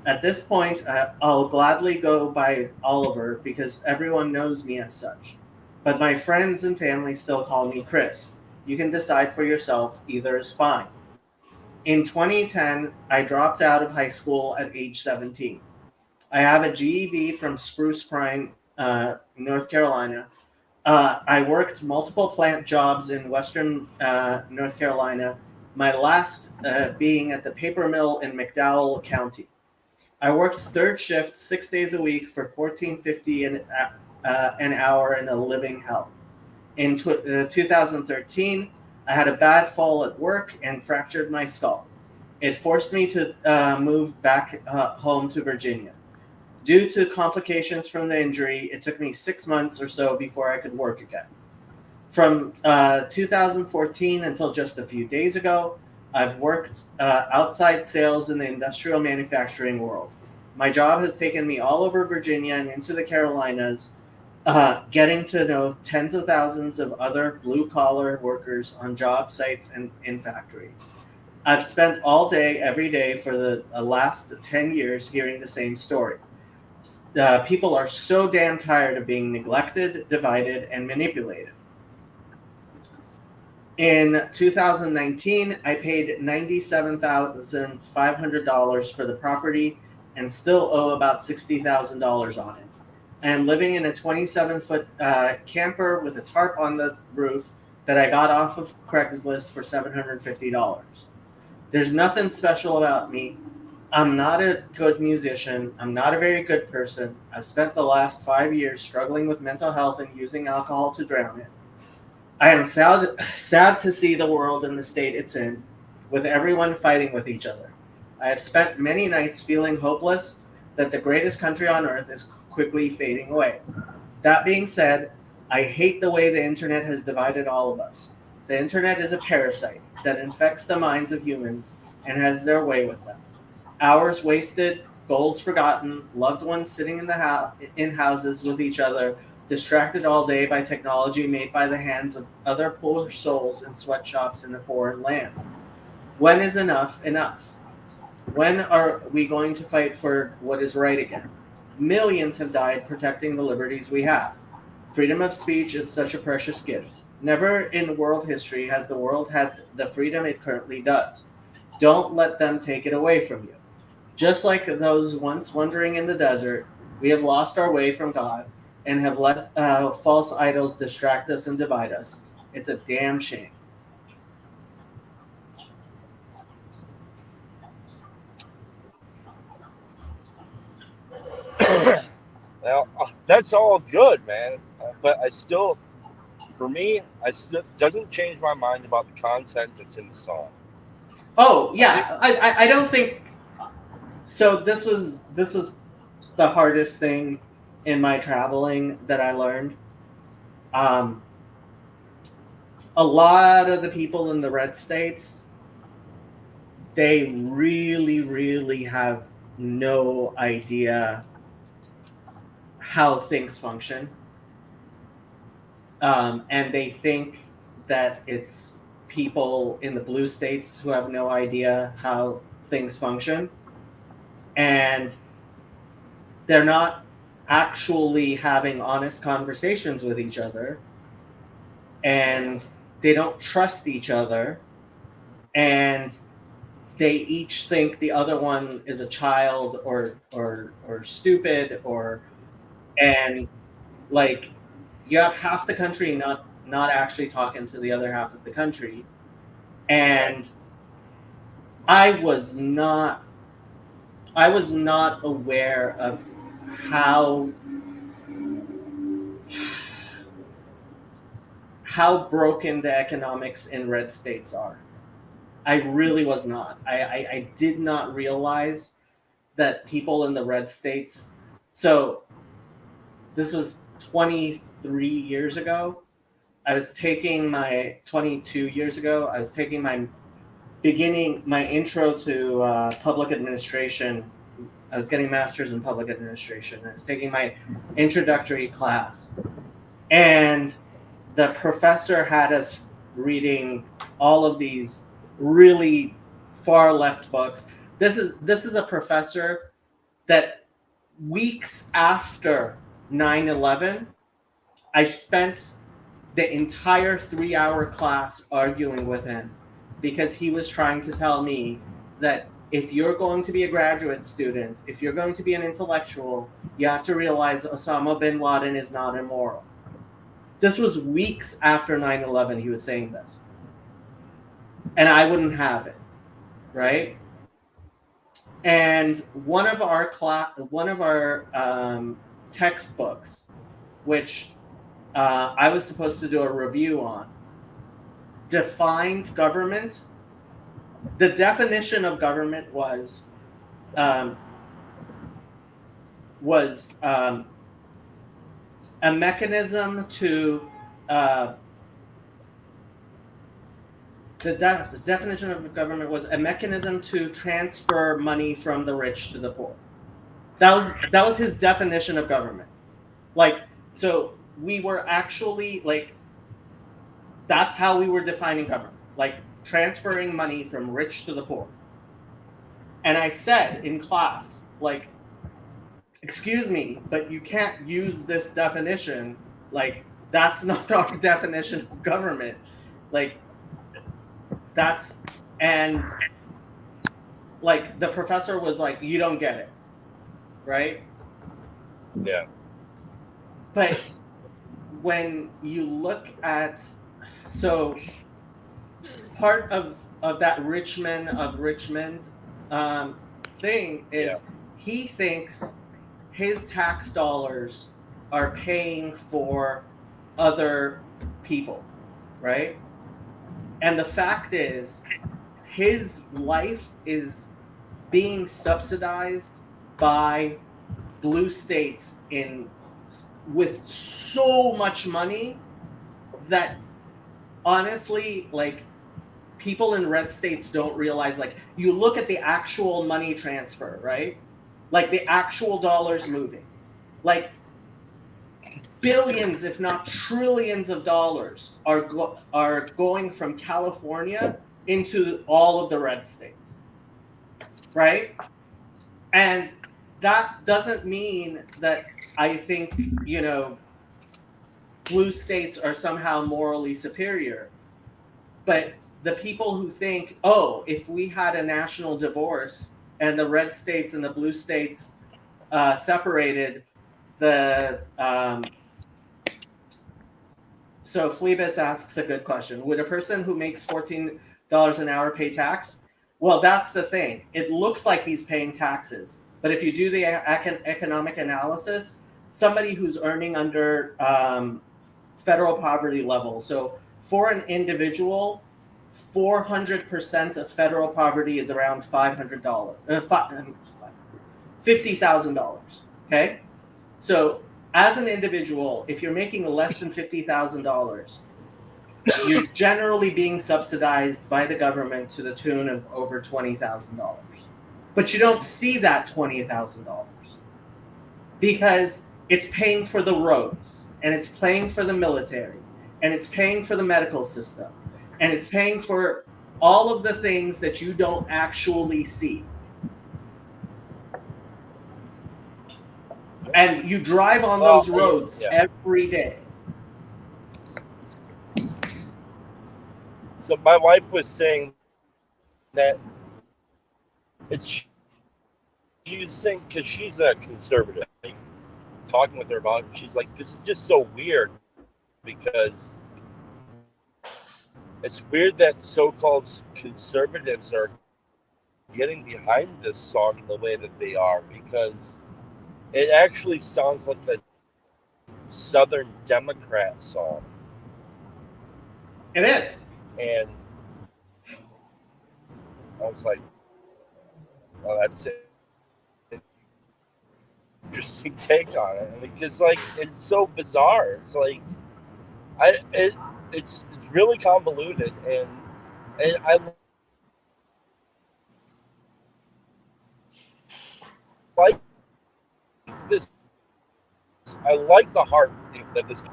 At this point, I'll gladly go by Oliver because everyone knows me as such. But my friends and family still call me Chris. You can decide for yourself, either is fine. In 2010, I dropped out of high school at age 17. I have a GED from Spruce Pine, North Carolina. I worked multiple plant jobs in Western North Carolina, my last being at the paper mill in McDowell County. I worked third shift 6 days a week for $14.50 an hour in a living hell. In 2013, I had a bad fall at work and fractured my skull. It forced me to move back home to Virginia. Due to complications from the injury, it took me 6 months or so before I could work again. From 2014 until just a few days ago, I've worked outside sales in the industrial manufacturing world. My job has taken me all over Virginia and into the Carolinas, getting to know tens of thousands of other blue-collar workers on job sites and in factories. I've spent all day, every day for the last 10 years hearing the same story. People are so damn tired of being neglected, divided, and manipulated. In 2019, I paid $97,500 for the property and still owe about $60,000 on it. I am living in a 27-foot camper with a tarp on the roof that I got off of Craigslist for $750. There's nothing special about me. I'm not a good musician. I'm not a very good person. I've spent the last 5 years struggling with mental health and using alcohol to drown it. I am sad to see the world in the state it's in, with everyone fighting with each other. I have spent many nights feeling hopeless that the greatest country on earth is quickly fading away. That being said, I hate the way the internet has divided all of us. The internet is a parasite that infects the minds of humans and has their way with them. Hours wasted, goals forgotten, loved ones sitting in houses with each other, distracted all day by technology made by the hands of other poor souls in sweatshops in a foreign land. When is enough enough? When are we going to fight for what is right again? Millions have died protecting the liberties we have. Freedom of speech is such a precious gift. Never in world history has the world had the freedom it currently does. Don't let them take it away from you. Just like those once wandering in the desert, we have lost our way from God and have let false idols distract us and divide us. It's a damn shame. Well, that's all good, man. But I still, for me, doesn't change my mind about the content that's in the song. Oh yeah, I don't think. So this was the hardest thing in my traveling that I learned. A lot of the people in the red states, they really, really have no idea how things function. And they think that it's people in the blue states who have no idea how things function. And they're not actually having honest conversations with each other. And they don't trust each other. And they each think the other one is a child or stupid, and like you have half the country not actually talking to the other half of the country. And I was not aware of how broken the economics in red states are. I really was not. I did not realize that people in the red states. So this was 23 years ago. I was taking my 22 years ago. I was taking my intro to public administration. I was getting master's in public administration. I was taking my introductory class, and the professor had us reading all of these really far left books. This is a professor that weeks after 9/11, I spent the entire 3-hour class arguing with him because he was trying to tell me that if you're going to be a graduate student, if you're going to be an intellectual, you have to realize Osama bin Laden is not immoral. This was weeks after 9/11 he was saying this. And I wouldn't have it, right? And one of our textbooks, which I was supposed to do a review on, defined government. The definition of government was a mechanism to the definition of government was a mechanism to transfer money from the rich to the poor. That was his definition of government. Like, so we were actually like, that's how we were defining government, like transferring money from rich to the poor. And I said in class, like, excuse me, but you can't use this definition. Like, that's not our definition of government. Like, that's, and like the professor was like, you don't get it, right? Yeah. But when you look at, so part of that Richmond thing is he thinks his tax dollars are paying for other people, right? And the fact is, his life is being subsidized by blue states with so much money that honestly, like, people in red states don't realize. Like, you look at the actual money transfer, right? Like the actual dollars moving, like billions, if not trillions of dollars are going from California into all of the red states, right? And that doesn't mean that I think, blue states are somehow morally superior. But the people who think, oh, if we had a national divorce and the red states and the blue states separated, so Phlebas asks a good question. Would a person who makes $14 an hour pay tax? Well, that's the thing. It looks like he's paying taxes. But if you do the economic analysis, somebody who's earning under federal poverty level, so for an individual, 400% of federal poverty is around $50,000. Okay? So as an individual, if you're making less than $50,000, you're generally being subsidized by the government to the tune of over $20,000. But you don't see that $20,000 because it's paying for the roads, and it's paying for the military, and it's paying for the medical system, and it's paying for all of the things that you don't actually see. And you drive on those roads every day. So my wife was saying that it's, she was saying, because she's a conservative, like, talking with her about it, she's like, this is just so weird, because it's weird that so-called conservatives are getting behind this song the way that they are, because it actually sounds like a Southern Democrat song. It is. And I was like, well, that's it. Interesting take on it. I mean, because like it's so bizarre. It's like it's really convoluted, and I like this. I like the heart that this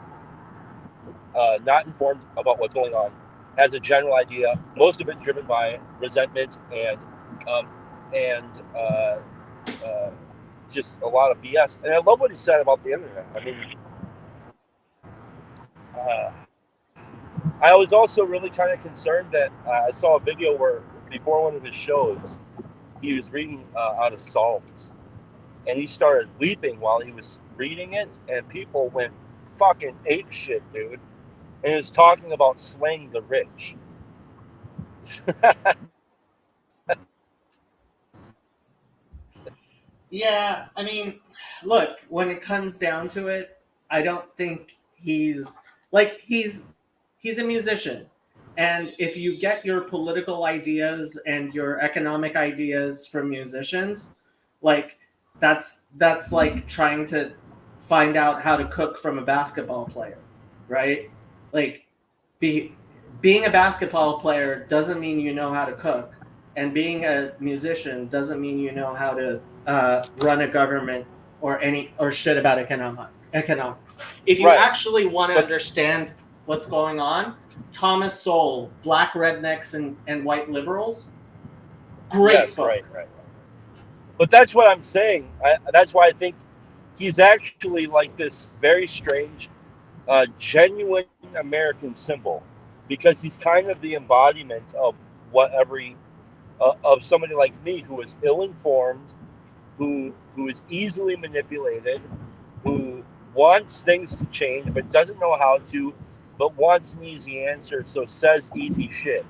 not informed about what's going on, has a general idea. Most of it driven by resentment and just a lot of BS. And I love what he said about the internet. I mean, I was also really kind of concerned that I saw a video where before one of his shows, he was reading out of Psalms, and he started weeping while he was reading it, and people went fucking ape shit, dude. And he was talking about slaying the rich. Yeah, I mean, look, when it comes down to it, I don't think he's a musician. And if you get your political ideas and your economic ideas from musicians, like that's like trying to find out how to cook from a basketball player, right? Like being a basketball player doesn't mean you know how to cook, and being a musician doesn't mean you know how to run a government or shit about economics. If you actually want to understand what's going on, Thomas Sowell, Black Rednecks and White Liberals, great book. Right. But that's what I'm saying. That's why I think he's actually like this very strange, genuine American symbol, because he's kind of the embodiment of what of somebody like me who is ill-informed, who is easily manipulated, who wants things to change but doesn't know how to, but wants an easy answer, so says easy shit.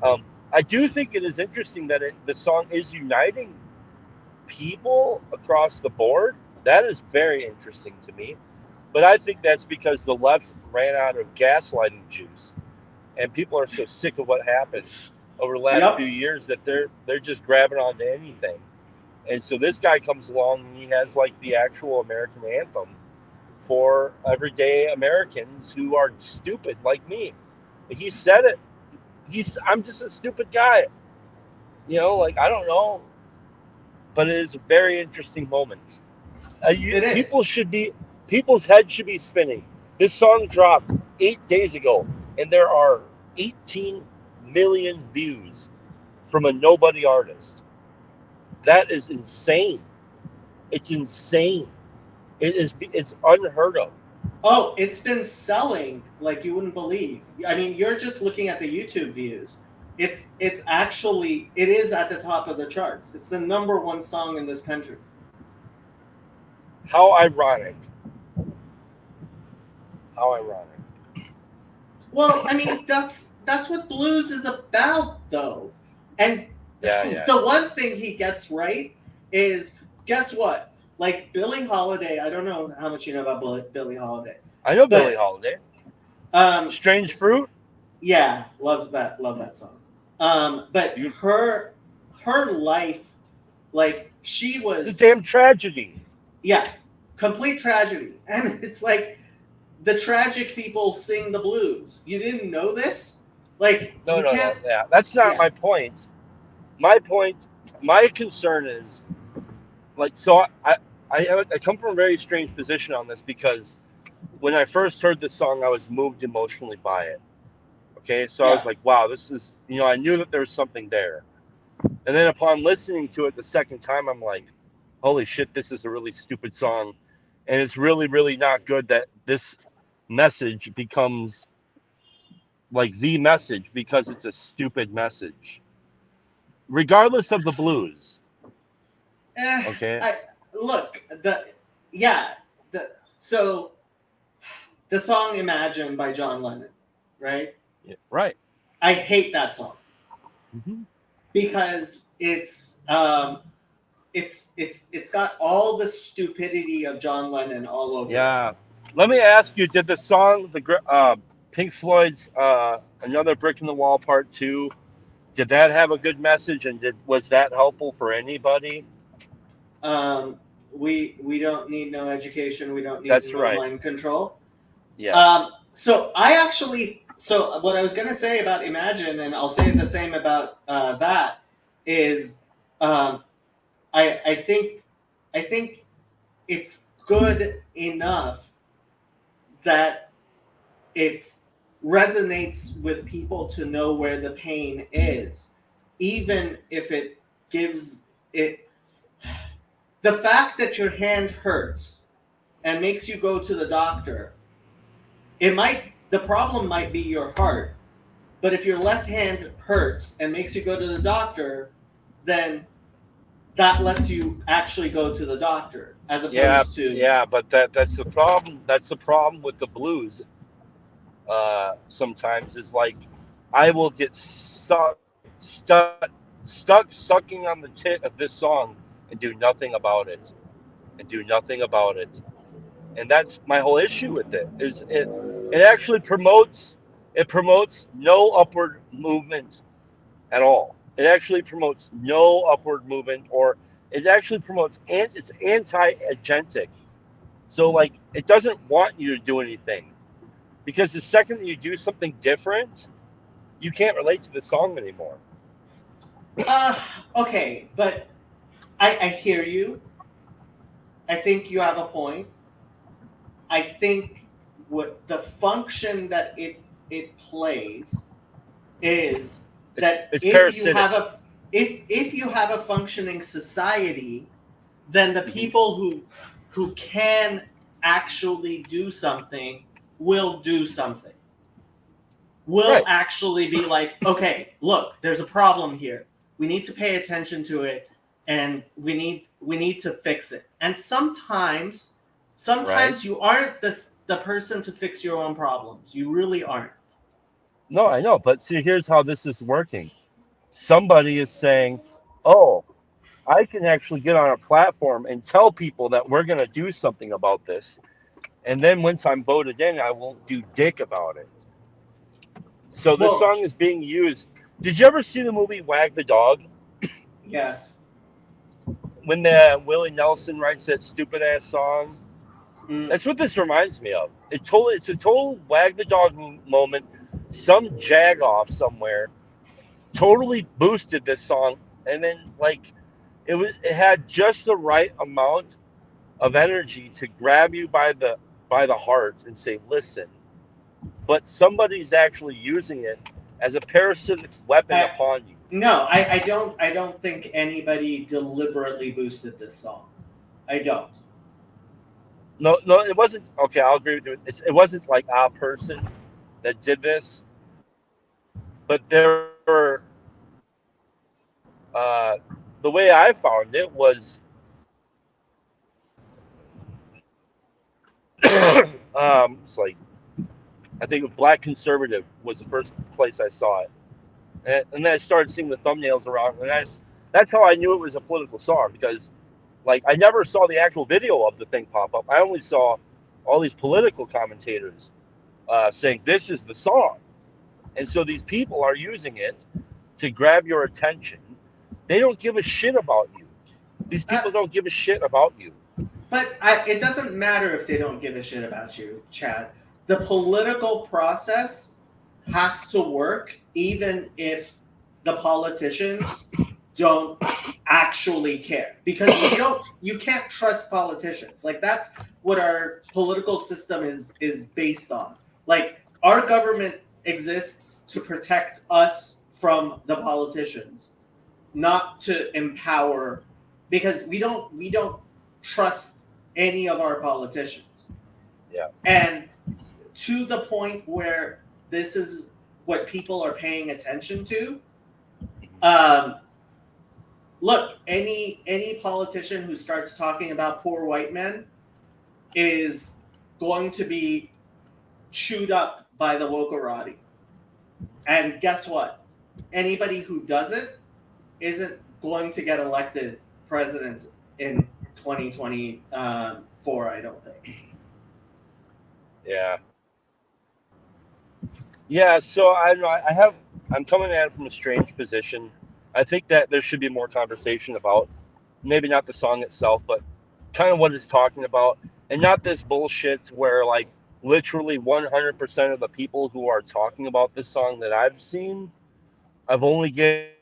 I do think it is interesting that the song is uniting people across the board. That is very interesting to me. But I think that's because the left ran out of gaslighting juice, and people are so sick of what happened over the last few years that they're just grabbing onto anything. And so this guy comes along and he has like the actual American anthem for everyday Americans who are stupid like me. He said it. I'm just a stupid guy. You know, like, I don't know. But it is a very interesting moment. People's heads should be spinning. This song dropped 8 days ago, and there are 18 million views from a nobody artist. That is insane. It's insane. It's unheard of. Oh, it's been selling like you wouldn't believe. I mean, you're just looking at the YouTube views. It is at the top of the charts. It's the #1 song in this country. How ironic. How ironic. Well, I mean, that's what blues is about, though. And the one thing he gets right is, guess what? Like Billie Holiday, I don't know how much you know about Billie Holiday. I know Billie Holiday. Strange Fruit? Yeah, love that song. But her life, like, she was... It's a damn tragedy. Yeah, complete tragedy. And it's like, the tragic people sing the blues. You didn't know this? Like, No. Yeah, that's not my point. My point, my concern is, like, so I come from a very strange position on this, because when I first heard this song, I was moved emotionally by it. Okay, so I was Yeah. like, wow, this is, I knew that there was something there. And then upon listening to it the second time, I'm like, holy shit, this is a really stupid song. And it's really, really not good that this message becomes like the message, because it's a stupid message. Regardless of the blues. Okay. Look, so the song "Imagine" by John Lennon, right? Yeah, right. I hate that song Mm-hmm. because it's got all the stupidity of John Lennon all over. Yeah. Let me ask you, did the song, Pink Floyd's Another Brick in the Wall Part 2, did that have a good message, and was that helpful for anybody? We don't need no education. We don't need That's no right. mind control. Yeah. So what I was going to say about Imagine, and I'll say the same about that, is I think it's good enough that it resonates with people to know where the pain is, even if it gives it. The fact that your hand hurts and makes you go to the doctor, the problem might be your heart, but if your left hand hurts and makes you go to the doctor, then that lets you actually go to the doctor, as opposed to but that's the problem. That's the problem with the blues. Sometimes is like, I will get stuck sucking on the tit of this song and do nothing about it, and that's my whole issue with it. Is it actually promotes no upward movement at all. It actually promotes no upward movement, or it actually promotes, it's anti-agentic. So like, it doesn't want you to do anything, because the second that you do something different, you can't relate to the song anymore. okay, but I hear you. I think you have a point. I think what the function that it plays is that It's if parasitic. you have a functioning society, then the people who can actually do something will do something. Will Right. actually be like, okay, look, there's a problem here. We need to pay attention to it, and we need to fix it. And sometimes Right. you aren't the person to fix your own problems. You really aren't. No, I know, but see, here's how this is working. Somebody is saying, oh, I can actually get on a platform and tell people that we're going to do something about this. And then once I'm voted in, I won't do dick about it. So this Well, song is being used. Did you ever see the movie Wag the Dog? Yes. When Willie Nelson writes that stupid ass song? Mm. That's what this reminds me of. It's a total Wag the Dog moment. Some jagoff somewhere totally boosted this song, and then like it had just the right amount of energy to grab you by the heart and say, listen. But somebody's actually using it as a parasitic weapon upon you. No, I don't think anybody deliberately boosted this song. I don't. No, it wasn't. Okay, I'll agree with you. It wasn't like a person that did this, but there were. The way I found it was, it's like, I think Black Conservative was the first place I saw it, and then I started seeing the thumbnails around, and that's how I knew it was a political song, because, like, I never saw the actual video of the thing pop up. I only saw all these political commentators saying this is the song, and so these people are using it to grab your attention. They don't give a shit about you. These people don't give a shit about you. But it doesn't matter if they don't give a shit about you, Chad. The political process has to work, even if the politicians don't actually care, because you can't trust politicians. Like, that's what our political system is based on. Like, our government exists to protect us from the politicians, not to empower, because we don't trust any of our politicians. Yeah. And to the point where this is what people are paying attention to. Look, any politician who starts talking about poor white men is going to be chewed up by the wokerati. And guess what? Anybody who doesn't isn't going to get elected president in 2024, I don't think. Yeah. Yeah, so I don't know. I'm coming at it from a strange position. I think that there should be more conversation about maybe not the song itself, but kind of what it's talking about, and not this bullshit where like literally 100% of the people who are talking about this song that I've seen have only given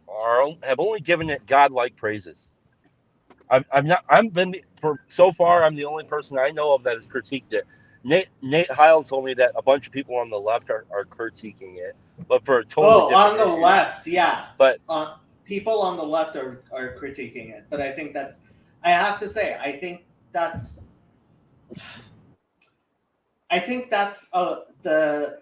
it godlike praises. I'm the only person I know of that has critiqued it. Nate Heil told me that a bunch of people on the left are critiquing it, but for a totally on different the issue. left, yeah. But People on the left are critiquing it, but I think I have to say, I think that's the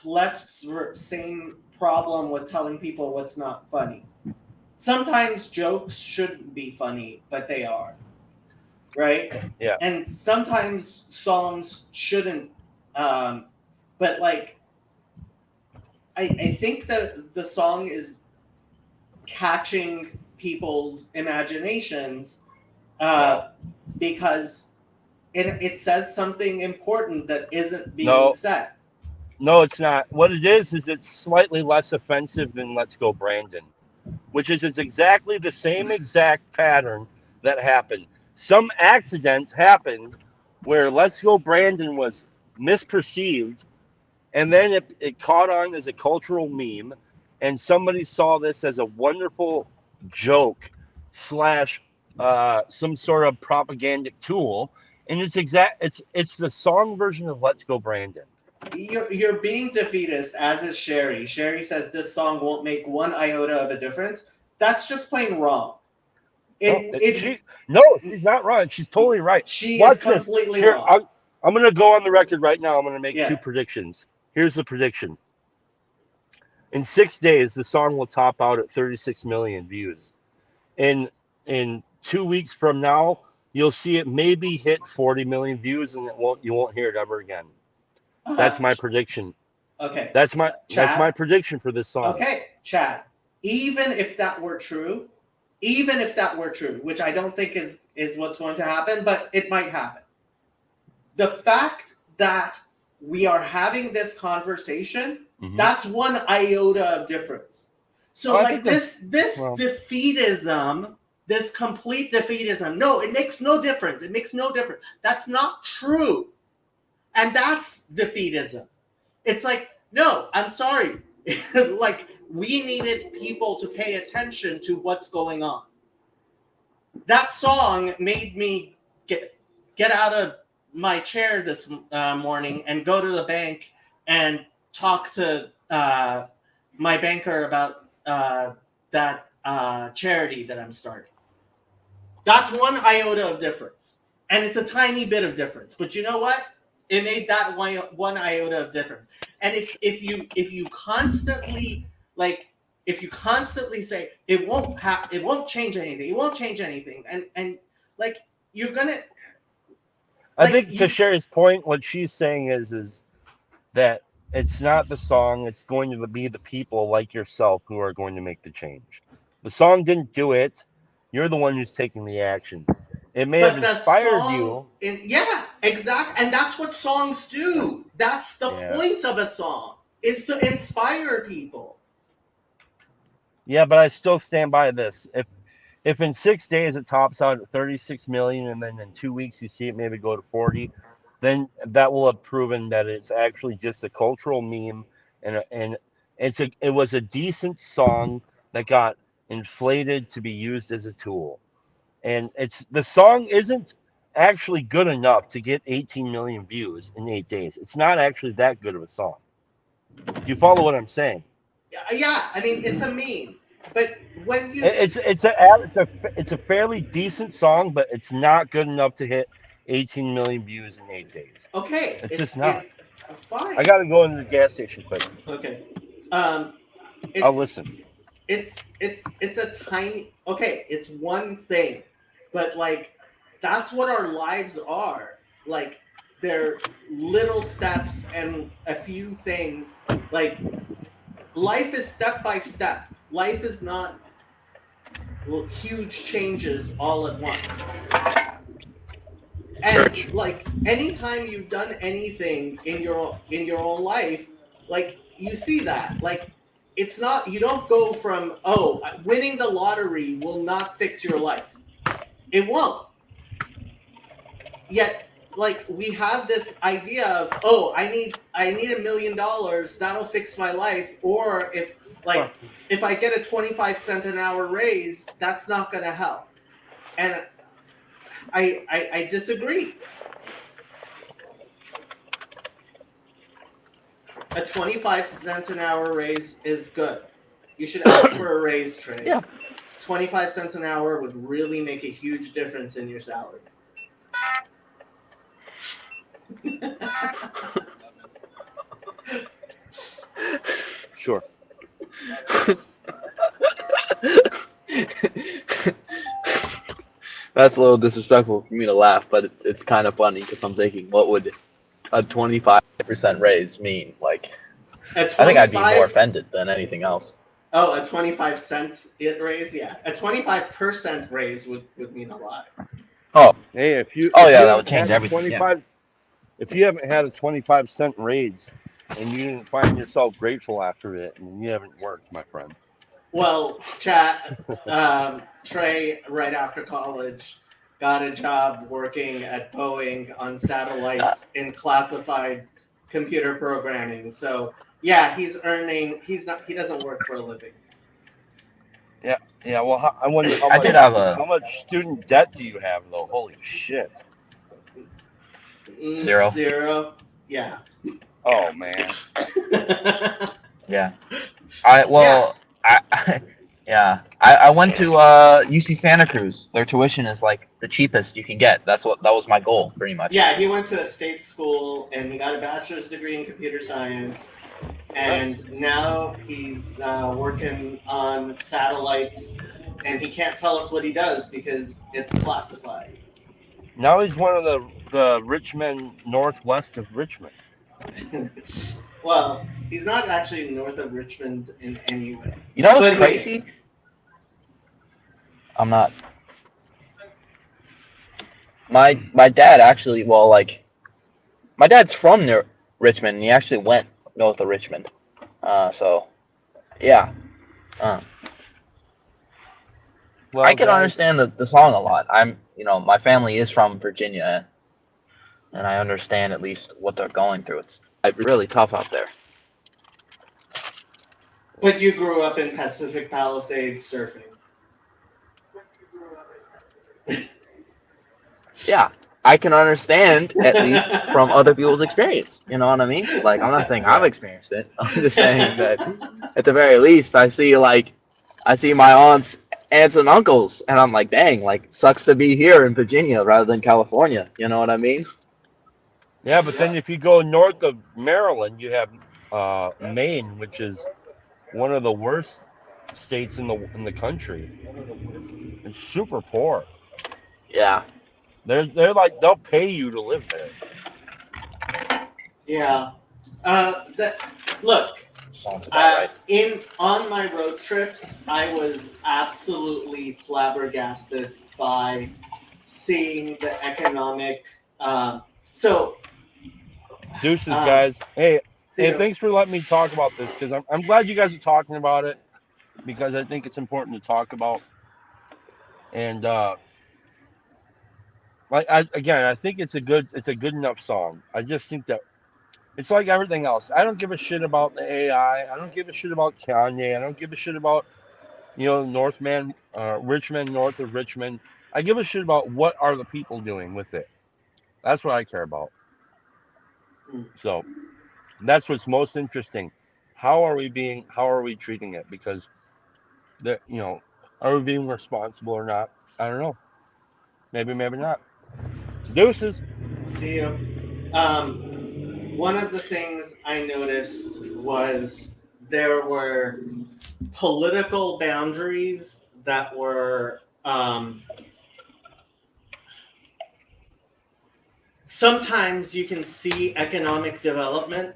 left's same problem with telling people what's not funny. Sometimes jokes shouldn't be funny, but they are, right? Yeah. And sometimes songs shouldn't, but like, I think that the song is catching people's imaginations because it says something important that isn't being said. No, it's not. What it is it's slightly less offensive than Let's Go Brandon, which is exactly the same exact pattern that happened. Some accident happened where Let's Go Brandon was misperceived, and then it caught on as a cultural meme, and somebody saw this as a wonderful joke / some sort of propagandic tool, and it's the song version of Let's Go Brandon. You're being defeatist, as is Sherry. Sherry says this song won't make one iota of a difference. That's just plain wrong. She's not wrong. She's totally right. She Watch is completely this. Here, wrong. I'm going to go on the record right now. I'm going to make two predictions. Here's the prediction. In 6 days, the song will top out at 36 million views. In 2 weeks from now, you'll see it maybe hit 40 million views, and you won't hear it ever again. That's my prediction. Okay. That's my prediction for this song. Okay, Chad. Even if that were true, which I don't think is what's going to happen, but it might happen. The fact that we are having this conversation, that's one iota of difference. So this defeatism, this complete defeatism, no, it makes no difference. It makes no difference. That's not true. And that's defeatism. It's like, no, I'm sorry. Like, we needed people to pay attention to what's going on. That song made me get out of my chair this morning and go to the bank and talk to my banker about that charity that I'm starting. That's one iota of difference. And it's a tiny bit of difference. But you know what? It made that one iota of difference. And if you constantly say it won't change anything, and like, you're gonna. I think to Sherry's point, what she's saying is that it's not the song; it's going to be the people like yourself who are going to make the change. The song didn't do it; you're the one who's taking the action. It may have inspired you. Yeah, exactly. And that's what songs do. That's the point of a song, is to inspire people. Yeah, but I still stand by this. If in 6 days it tops out at 36 million, and then in 2 weeks you see it maybe go to 40, then that will have proven that it's actually just a cultural meme and It was a decent song that got inflated to be used as a tool. And the song isn't actually good enough to get 18 million views in 8 days. It's not actually that good of a song. Do you follow what I'm saying? Yeah, I mean it's a meme, but when you It's a fairly decent song, but it's not good enough to hit 18 million views in 8 days. okay, It's just not. It's fine. I got to go into the gas station quick. Okay, I'll it's listen. it's a tiny. Okay, it's one thing, but like that's what our lives are. Like they're little steps and a few things. Like life is step by step. Life is not huge changes all at once. And Church. like anytime you've done anything in your own life, like you see that. Like it's not, you don't go from, oh, winning the lottery will not fix your life. It won't. Yet like we have this idea of, oh, I need $1 million, that'll fix my life. Or if I get a 25-cent an hour raise, that's not gonna help. And I disagree. A 25-cent an hour raise is good. You should ask for a raise, Trey. Yeah. 25 cents an hour would really make a huge difference in your salary. Sure. That's a little disrespectful for me to laugh, but it's kind of funny because I'm thinking, what would a 25% raise mean? Like, I think I'd be more offended than anything else. Oh, a 25-cent raise? Yeah. A 25% raise would mean a lot. Oh, Hey, that would change everything. If you haven't had a 25-cent raise and you didn't find yourself grateful after it, and you haven't worked, my friend. Well, chat, Trey, right after college, got a job working at Boeing on satellites in classified computer programming. So yeah, he doesn't work for a living. Yeah. Well, I wonder how much student debt do you have, though? Holy shit. Zero. Yeah. Oh man. Yeah. I went to UC Santa Cruz. Their tuition is like the cheapest you can get. That was my goal, pretty much. Yeah, he went to a state school and he got a bachelor's degree in computer science. And now he's working on satellites, and he can't tell us what he does because it's classified. Now he's one of the rich men northwest of Richmond. Well, he's not actually north of Richmond in any way. You know what's But he crazy? is. I'm not. My dad actually, my dad's from near Richmond, and he actually went north of Richmond. So, yeah. Well, I can guys, understand the song a lot. My family is from Virginia, and I understand at least what they're going through. It's really tough out there. But you grew up in Pacific Palisades surfing. Yeah, I can understand at least from other people's experience. You know what I mean? Like, I'm not saying I've experienced it. I'm just saying that at the very least, I see my aunts and uncles, and I'm like, dang, like, sucks to be here in Virginia rather than California. You know what I mean? yeah, but then if you go north of Maryland, you have Maine, which is one of the worst states in the country. It's super poor. Yeah. They're like, they'll pay you to live there. Yeah. Look, Sounds about right. on my road trips, I was absolutely flabbergasted by seeing the economic. Deuces, guys. Hey, see you. thanks for letting me talk about this, because I'm glad you guys are talking about it, because I think it's important to talk about. And I think it's a good enough song. I just think that It's like everything else. I don't give a shit about the AI. I don't give a shit about Kanye. I don't give a shit about, Richmond, north of Richmond. I give a shit about what are the people doing with it. That's what I care about. So that's what's most interesting. How are we treating it? Because are we being responsible or not? I don't know. Maybe not. Deuces. See you. One of the things I noticed was there were political boundaries that were sometimes you can see economic development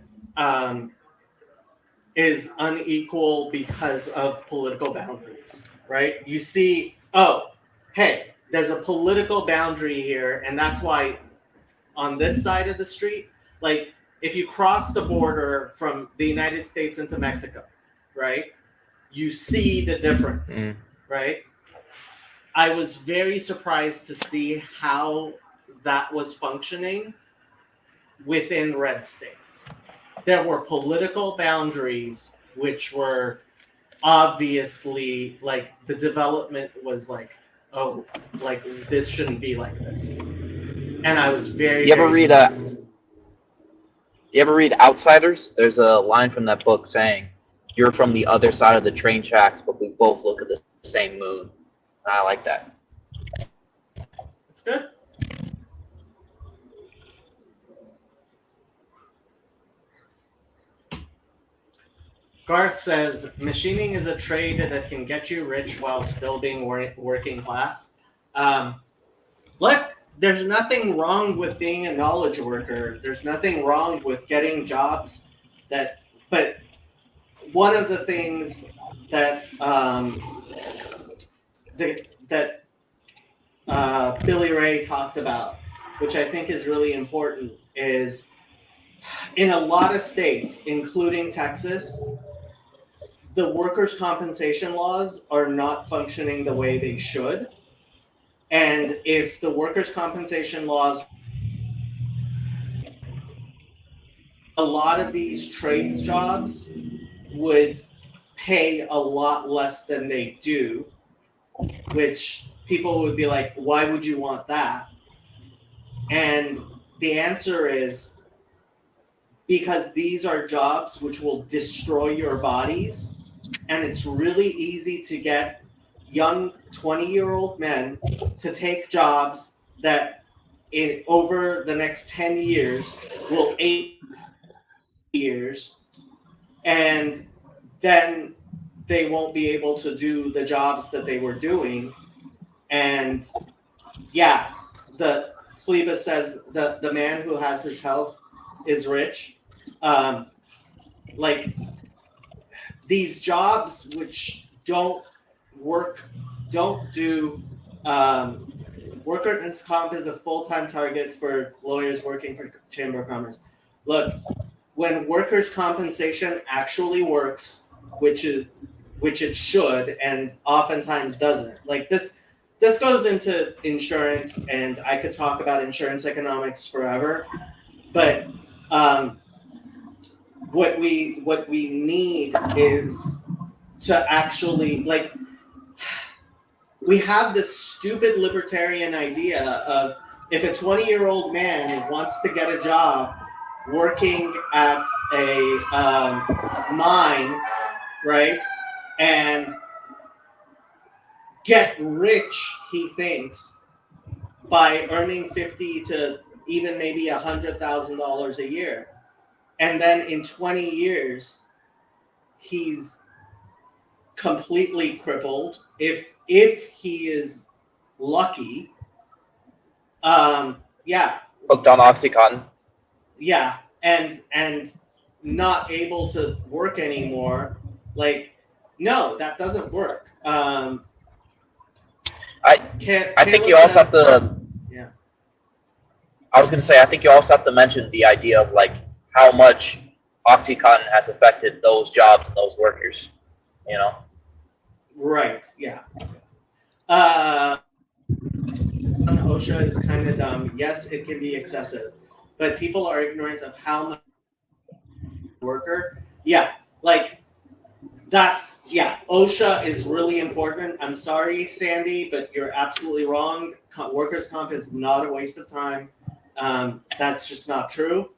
is unequal because of political boundaries, right? You see, oh, hey, there's a political boundary here, and that's why on this side of the street, like if you cross the border from the United States into Mexico, right, you see the difference, right? I was very surprised to see how that was functioning within red states. There were political boundaries which were obviously like the development was like, oh, like this shouldn't be like this. And I was very. You ever read Outsiders? There's a line from that book saying, "You're from the other side of the train tracks, but we both look at the same moon." And I like that. It's good. Garth says, machining is a trade that can get you rich while still being working class. Look, there's nothing wrong with being a knowledge worker. There's nothing wrong with getting jobs but one of the things that Billy Ray talked about, which I think is really important, is in a lot of states, including Texas, the workers' compensation laws are not functioning the way they should. And if the workers' compensation laws, a lot of these trades jobs would pay a lot less than they do, which people would be like, why would you want that? And the answer is because these are jobs which will destroy your bodies. And it's really easy to get young 20-year-old men to take jobs that over the next 10 years will 8 years, and then they won't be able to do the jobs that they were doing. And yeah, the Fleba says the man who has his health is rich. Like these jobs which don't do workers' comp is a full-time target for lawyers working for Chamber of Commerce. Look, when workers' compensation actually works, which it should, and oftentimes doesn't. Like this goes into insurance, and I could talk about insurance economics forever, but what we need is to actually, like, we have this stupid libertarian idea of if a 20-year-old man wants to get a job working at a mine, right, and get rich, he thinks, by earning $50,000 to even maybe $100,000 a year, and then in 20 years he's completely crippled if he is lucky. Hooked on OxyContin. Yeah, and not able to work anymore. Like, no, that doesn't work. I think you also have to. Yeah. I was going to say, I think you also have to mention the idea of like how much OxyContin has affected those jobs and those workers. You know. Right. Yeah. OSHA is kind of dumb. Yes, it can be excessive, but people are ignorant of how worker. Yeah, like OSHA is really important. I'm sorry, Sandy, but you're absolutely wrong. Workers' comp is not a waste of time. That's just not true.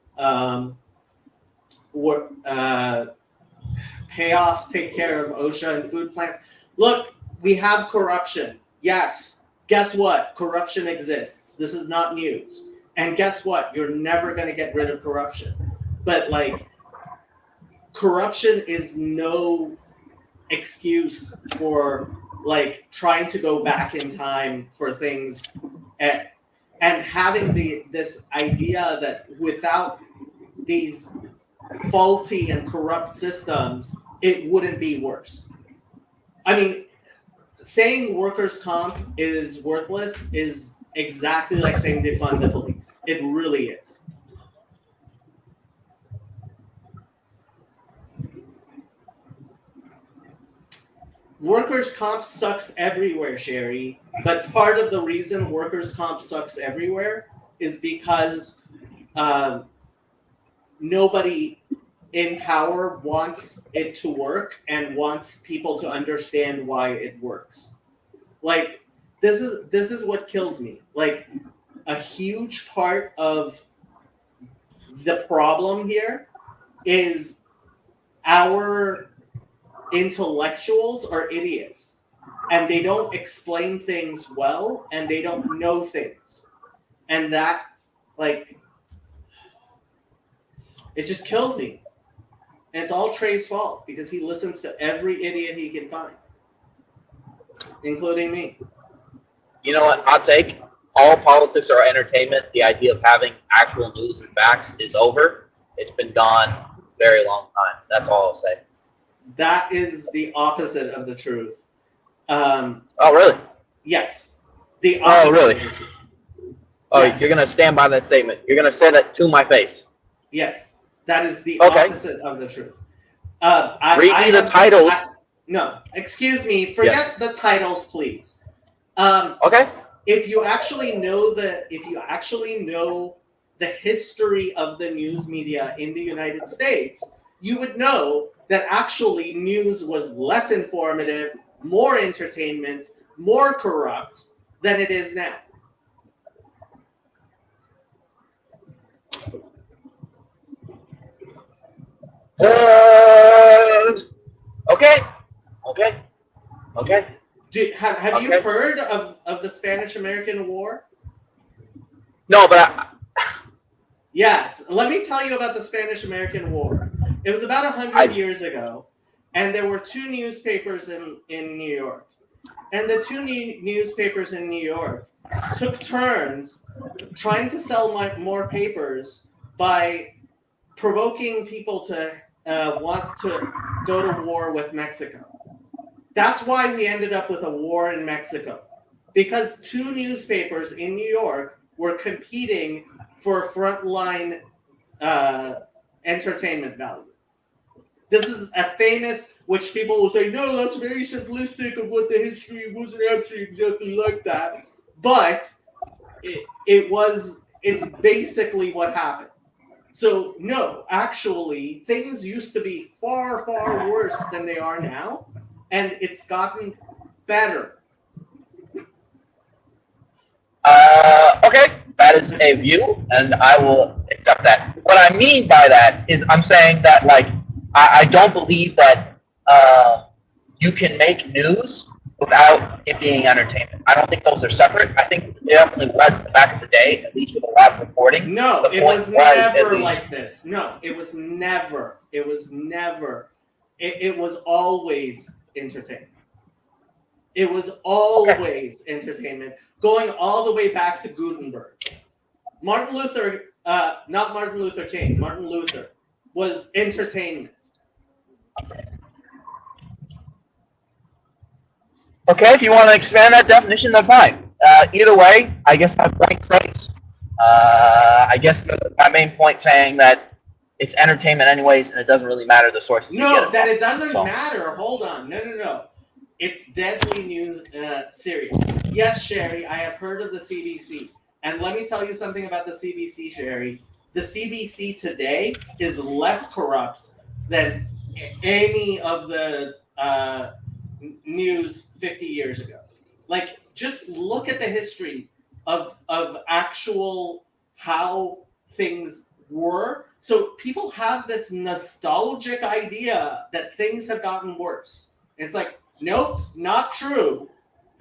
Payoffs take care of OSHA and food plants. Look, we have corruption. Yes. Guess what? Corruption exists. This is not news. And guess what? You're never going to get rid of corruption. But like, corruption is no excuse for like trying to go back in time for things and having this idea that without these faulty and corrupt systems, it wouldn't be worse. I mean, saying workers' comp is worthless is exactly like saying defund the police. It really is. Workers' comp sucks everywhere, Sherry. But part of the reason workers' comp sucks everywhere is because nobody in power wants it to work and wants people to understand why it works. Like, this is what kills me. Like, a huge part of the problem here is our intellectuals are idiots and they don't explain things well and they don't know things. And that, like, it just kills me. And it's all Trey's fault because he listens to every idiot he can find, including me. You know what? Hot take. All politics are entertainment. The idea of having actual news and facts is over. It's been gone a very long time. That's all I'll say. That is the opposite of the truth. Oh, really? Yes. The opposite. Oh, really? Of the truth. Oh, Yes. You're going to stand by that statement. You're going to say that to my face. Yes. That is the Okay. opposite of the truth. Read me the titles. No, excuse me. Forget the titles, please. Okay. If you actually know the history of the news media in the United States, you would know that actually news was less informative, more entertainment, more corrupt than it is now. Okay. Have you Okay. heard of the Spanish-American War? No, but Yes. Let me tell you about the Spanish-American War. It was about 100 years ago, and there were two newspapers in New York. And the two newspapers in New York took turns trying to sell more papers by provoking people to want to go to war with Mexico. That's why we ended up with a war in Mexico, because two newspapers in New York were competing for frontline entertainment value. This is a famous, which people will say, no, that's very simplistic of what the history wasn't actually exactly like that. But it's basically what happened. So no, actually, things used to be far, far worse than they are now. And it's gotten better. Okay, that is a view, and I will accept that. What I mean by that is I'm saying that, like, I don't believe that you can make news without it being entertainment. I don't think those are separate. I think it definitely was in the back of the day, at least with a lot of reporting. No, The it point was at never least- like this. No, it was never. It was never. It was always entertainment. It was always entertainment, going all the way back to Gutenberg. Martin Luther, not Martin Luther King, Martin Luther was entertainment. Okay, if you want to expand that definition, then fine. Either way, I guess my point says, I guess my main point saying that it's entertainment anyways, and it doesn't really matter the sources. you No, get that from. it doesn't So- matter. Hold on. No. It's deadly news serious. Yes, Sherry, I have heard of the CBC. And let me tell you something about the CBC, Sherry. the CBC today is less corrupt than any of the news 50 years ago. Like, just look at the history of actual how things were. So people have this nostalgic idea that things have gotten worse. It's like, nope, not true.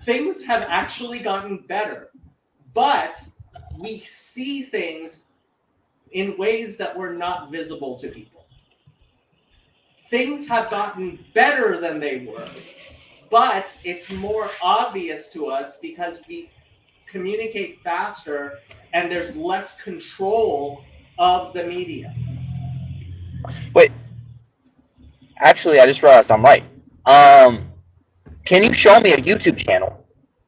Things have actually gotten better, but we see things in ways that were not visible to people. Things have gotten better than they were, but it's more obvious to us because we communicate faster and there's less control of the media. Wait, actually, I just realized I'm right. Can you show me a YouTube channel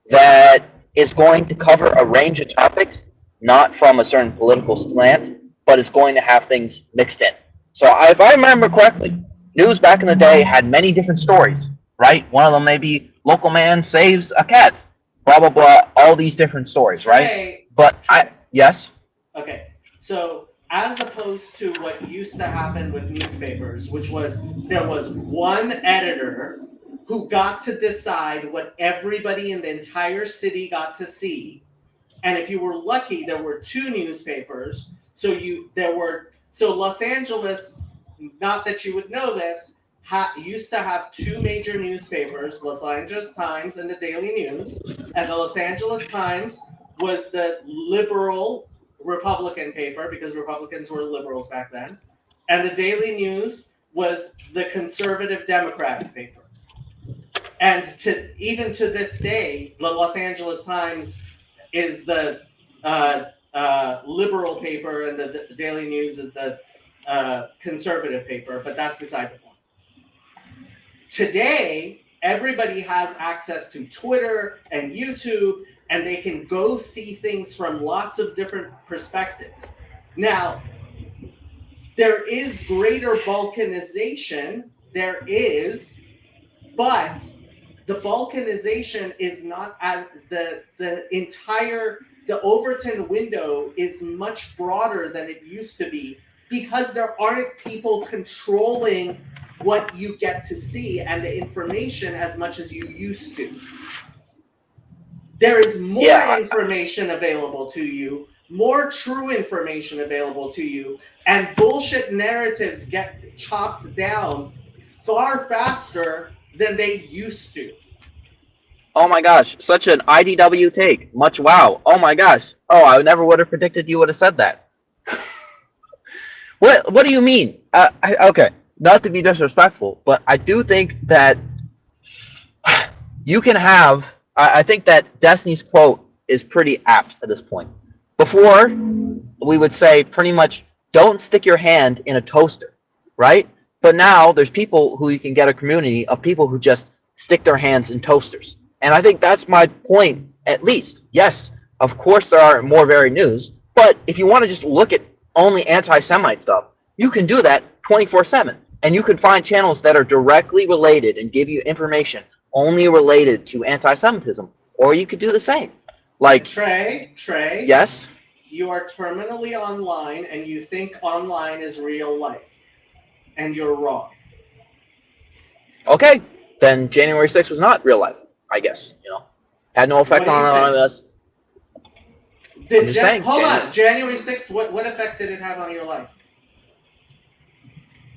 that is going to cover a range of topics, not from a certain political slant, but is going to have things mixed in? So if I remember correctly, news back in the day had many different stories, right? One of them may be local man saves a cat, blah, blah, blah, all these different stories, right? Trey, But yes? okay, so as opposed to what used to happen with newspapers, which was there was one editor who got to decide what everybody in the entire city got to see. And if you were lucky, there were two newspapers. So Los Angeles, not that you would know this, used to have two major newspapers, Los Angeles Times and the Daily News. And the Los Angeles Times was the liberal Republican paper because Republicans were liberals back then. And the Daily News was the conservative Democratic paper. And even to this day, the Los Angeles Times is the liberal paper and the Daily News is the conservative paper, but that's beside the point. Today, everybody has access to Twitter and YouTube, and they can go see things from lots of different perspectives. Now, there is greater balkanization, but the balkanization is not as the Overton window is much broader than it used to be because there aren't people controlling what you get to see and the information as much as you used to. There is more information available to you, more true information available to you, and bullshit narratives get chopped down far faster than they used to. Oh my gosh, such an IDW take. Much wow. Oh my gosh. Oh, I never would have predicted you would have said that. What do you mean? Okay, not to be disrespectful, but I do think that you can have. I think that Destiny's quote is pretty apt at this point. Before, we would say pretty much, don't stick your hand in a toaster, right? But now there's people who you can get a community of people who just stick their hands in toasters. And I think that's my point, at least. Yes, of course there are more varied news, but if you want to just look at only anti-Semite stuff, you can do that 24/7. And you can find channels that are directly related and give you information only related to anti-Semitism. Or you could do the same. Like Trey, yes? You are terminally online and you think online is real life. And you're wrong. Okay, then January 6th was not real life, I guess. Had no effect on us. Hold on, January 6th, what effect did it have on your life?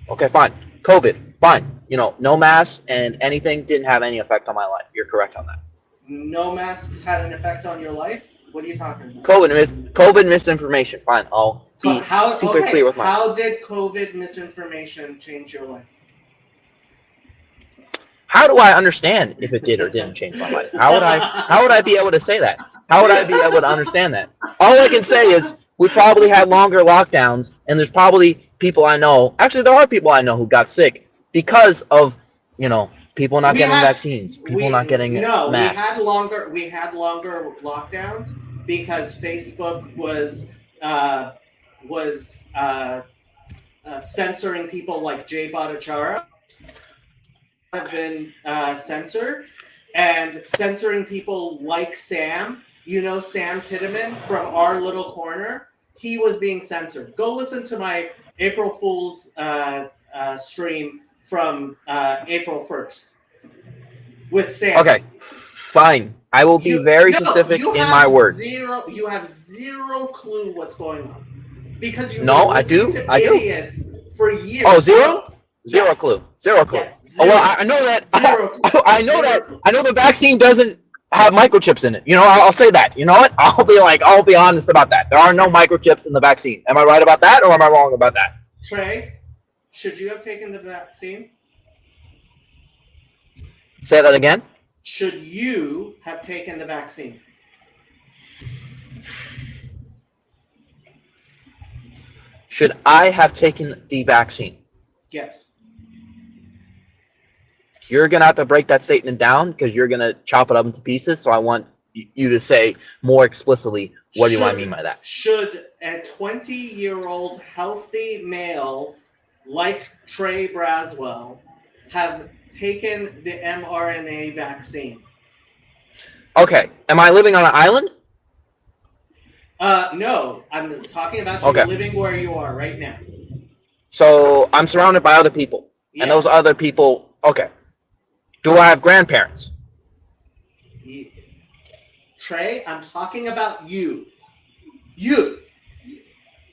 Okay, fine. COVID, fine. No masks and anything didn't have any effect on my life. You're correct on that. No masks had an effect on your life? What are you talking about? COVID misinformation. Fine, I'll be super clear with How did COVID misinformation change your life? How do I understand if it did or didn't change my life? How would I be able to say that? How would I be able to understand that? All I can say is we probably had longer lockdowns, and there's probably people I know. Actually, there are people I know who got sick because of people not getting vaccines, people not getting masks. We had longer lockdowns because Facebook was censoring people like Jay Bhattacharya have been censored, and censoring people like Sam. Sam Tiedemann from Our Little Corner. he was being censored. Go listen to my April Fool's stream from April 1st with Sam. Okay, fine. I will be very specific in my words. You have zero clue what's going on because you No, were I do. listening to I do. idiots for years. Oh, zero? Zero Yes. clue. Zero clue. Yes, Oh, well, zero. I know that. Zero clue. I know Zero that. clue. I know the vaccine doesn't have microchips in it. You know, I'll say that. You know what? I'll be honest about that. There are no microchips in the vaccine. Am I right about that, or am I wrong about that? Trey, should you have taken the vaccine? Say that again. Should you have taken the vaccine? Should I have taken the vaccine? Yes. You're gonna have to break that statement down because you're gonna chop it up into pieces. So I want you to say more explicitly what do I mean by that. Should a 20-year-old healthy male like Trey Braswell have taken the mRNA vaccine? Okay. Am I living on an island? No. I'm talking about you Okay. living where you are right now. So I'm surrounded by other people, Yeah. and those other people. Okay. Do I have grandparents? Trey, I'm talking about you. You.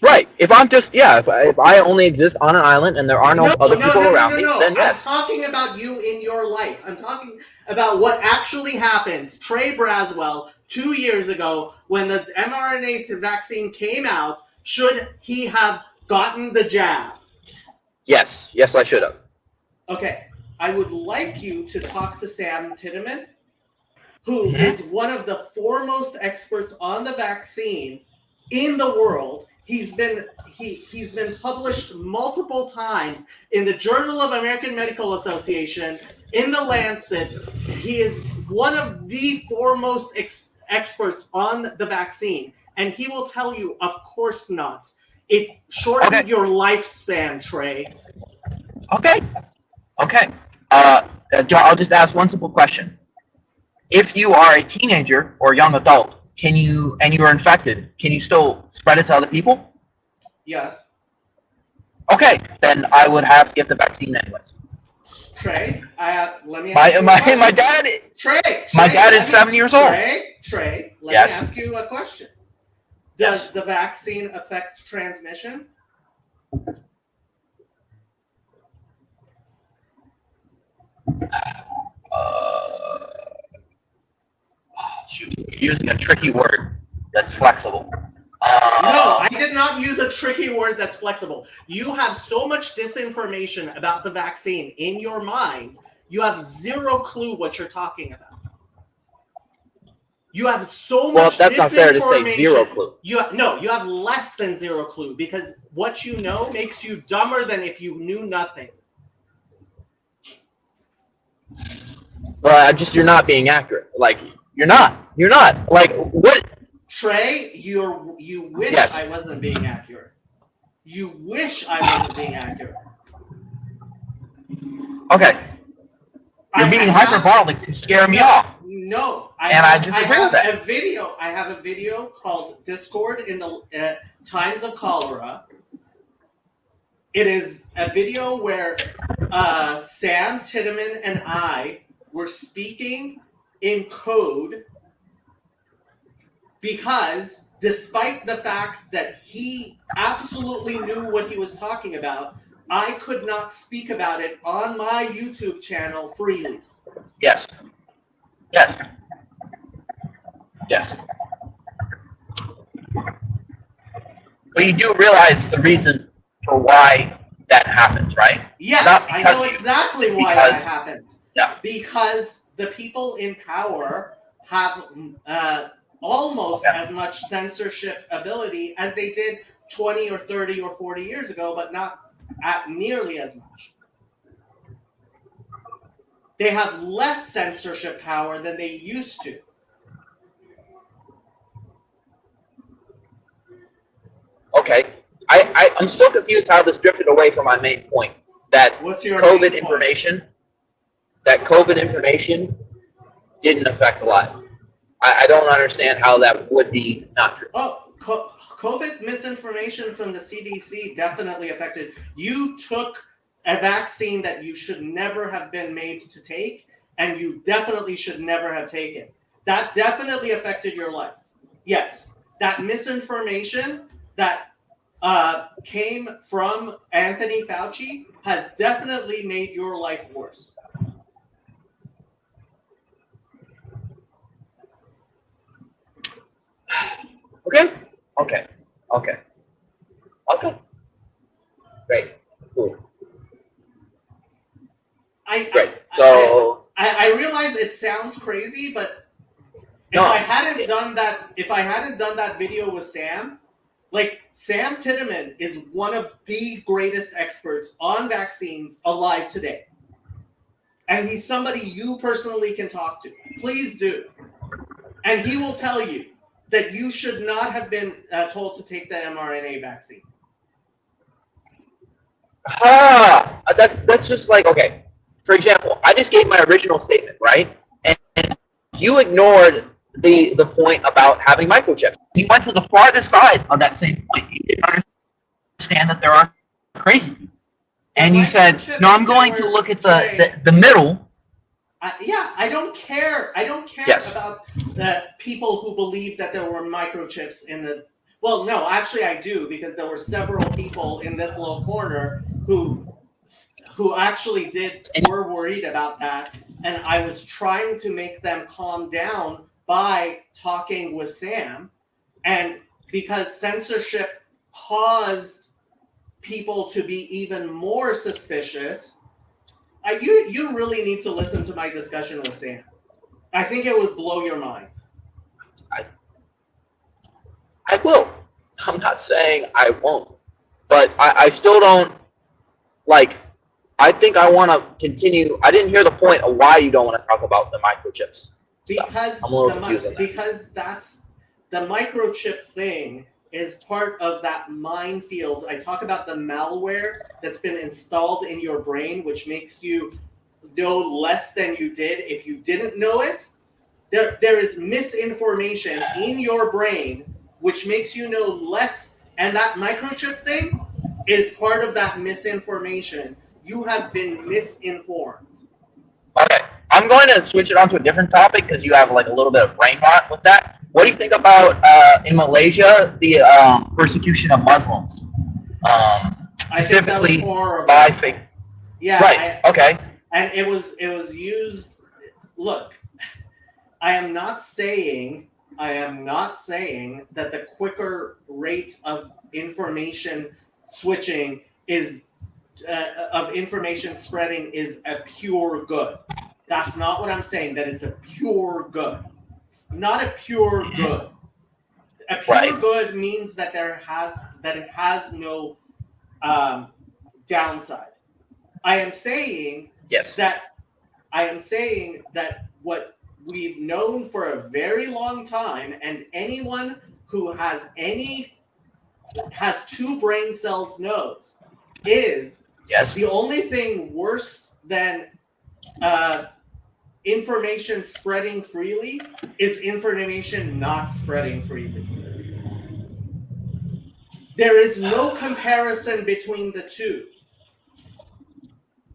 Right. If I'm just if I only exist on an island and there are no other people around me, then I'm yes. talking about you in your life. I'm talking about what actually happened. Trey Braswell, 2 years ago, when the mRNA vaccine came out, should he have gotten the jab? Yes. Yes, I should have. Okay. I would like you to talk to Sam Titteman, who is one of the foremost experts on the vaccine in the world. He's been published multiple times in the Journal of American Medical Association, in the Lancet. He is one of the foremost experts on the vaccine, and he will tell you, of course not. It shortened your lifespan, Trey. Okay. Okay. I'll just ask one simple question. If you are a teenager or young adult, and you are infected, can you still spread it to other people? Yes. Okay, then I would have to get the vaccine anyways. Trey, let me ask My dad. Trey, My dad is 7 years old. Trey, let Yes. me ask you a question. Does the vaccine affect transmission? Shoot, you're using a tricky word that's flexible. No, I did not use a tricky word that's flexible. You have so much disinformation about the vaccine in your mind, you have zero clue what you're talking about. You have so much Well, that's not fair to say zero clue. You have less than zero clue because what you know makes you dumber than if you knew nothing. Well, you're not being accurate. Like, you're not. Like, what? Trey, you wish Yes. I wasn't being accurate. You wish I wasn't being accurate. Okay. You're being hyperbolic to scare me off. No, I disagree with that. I have a video called Discord in the Times of Cholera. It is a video where Sam Titteman and I were speaking in code because despite the fact that he absolutely knew what he was talking about, I could not speak about it on my YouTube channel freely. Yes. Yes. Yes. But you do realize the reason for why that happens, right? Yes, Not I because know you- exactly why that because- happened. Yeah. Because the people in power have almost as much censorship ability as they did 20 or 30 or 40 years ago, but not at nearly as much. They have less censorship power than they used to. Okay. I'm still confused how this drifted away from my main point. That What's your COVID main point? information didn't affect life. I don't understand how that would be not true. Oh, COVID misinformation from the CDC definitely affected. You took a vaccine that you should never have been made to take, and you definitely should never have taken. That definitely affected your life. Yes, that misinformation that came from Anthony Fauci has definitely made your life worse. Okay. Great. Cool. Great. So I realize it sounds crazy, but if No. I hadn't done that video with Sam, like Sam Titteman is one of the greatest experts on vaccines alive today. And he's somebody you personally can talk to. Please do. And he will tell you that you should not have been told to take the mRNA vaccine. that's just like, okay. For example, I just gave my original statement, right? And you ignored the point about having microchips. You went to the farthest side of that same point. You didn't understand that there are crazy. And you said, no, I'm going to look at the middle. I don't care. I don't care Yes. about the people who believe that there were microchips in the. Well, no, actually, I do, because there were several people in this little corner who actually were worried about that, and I was trying to make them calm down by talking with Sam, and because censorship caused people to be even more suspicious. You really need to listen to my discussion with Sam. I think it would blow your mind. I will. I'm not saying I won't. But I still don't, like, I think I want to continue. I didn't hear the point of why you don't want to talk about the microchips stuff. Because I'm a little confused on that. because that's the microchip thing is part of that minefield. I talk about the malware that's been installed in your brain, which makes you know less than you did if you didn't know it. There is misinformation in your brain, which makes you know less. And that microchip thing is part of that misinformation. You have been misinformed. Okay, I'm going to switch it on to a different topic because you have like a little bit of brain rot with that. What do you think about in Malaysia the persecution of Muslims, I think that was specifically horrible. by fake? Yeah, Right. Okay. and it was used. Look, I am not saying that the quicker rate of information switching is of information spreading is a pure good. That's not what I'm saying. That it's a pure good. It's not a pure good. A pure Right. good means that it has no downside. I am saying Yes. that what we've known for a very long time, and anyone who has two brain cells knows, is Yes. the only thing worse than information spreading freely is information not spreading freely. There is no comparison between the two.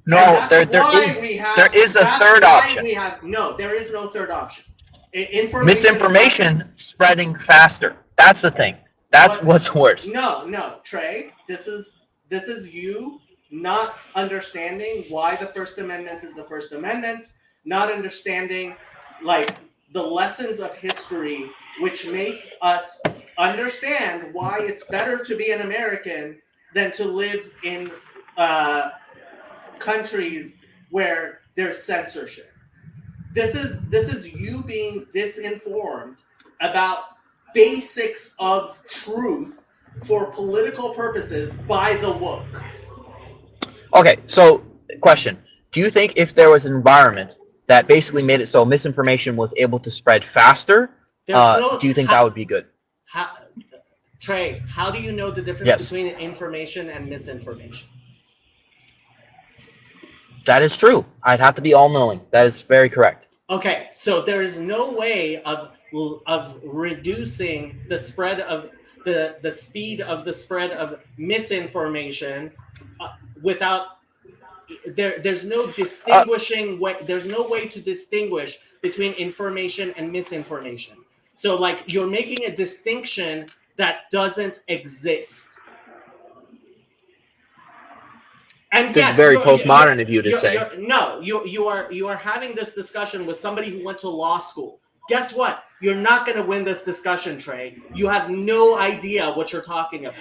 No, And there that's why is. we have- There is a that's third why option. No, there is no third option. Misinformation spreading faster. That's the thing. That's What- what's worse. No, Trey. This is you not understanding why the First Amendment is the First Amendment, not understanding like the lessons of history, which make us understand why it's better to be an American than to live in countries where there's censorship. This is you being disinformed about basics of truth for political purposes by the woke. Okay, so question. Do you think if there was an environment that basically made it so misinformation was able to spread faster, do you think that would be good? Trey, how do you know the difference Yes. between information and misinformation? That is true. I'd have to be all-knowing. That is very correct. Okay, so there is no way of reducing the spread of the speed of the spread of misinformation without there's no distinguishing way. There's no way to distinguish between information and misinformation. So like you're making a distinction that doesn't exist. And This is very postmodern of you to say. You are having this discussion with somebody who went to law school. Guess what? You're not going to win this discussion, Trey. You have no idea what you're talking about.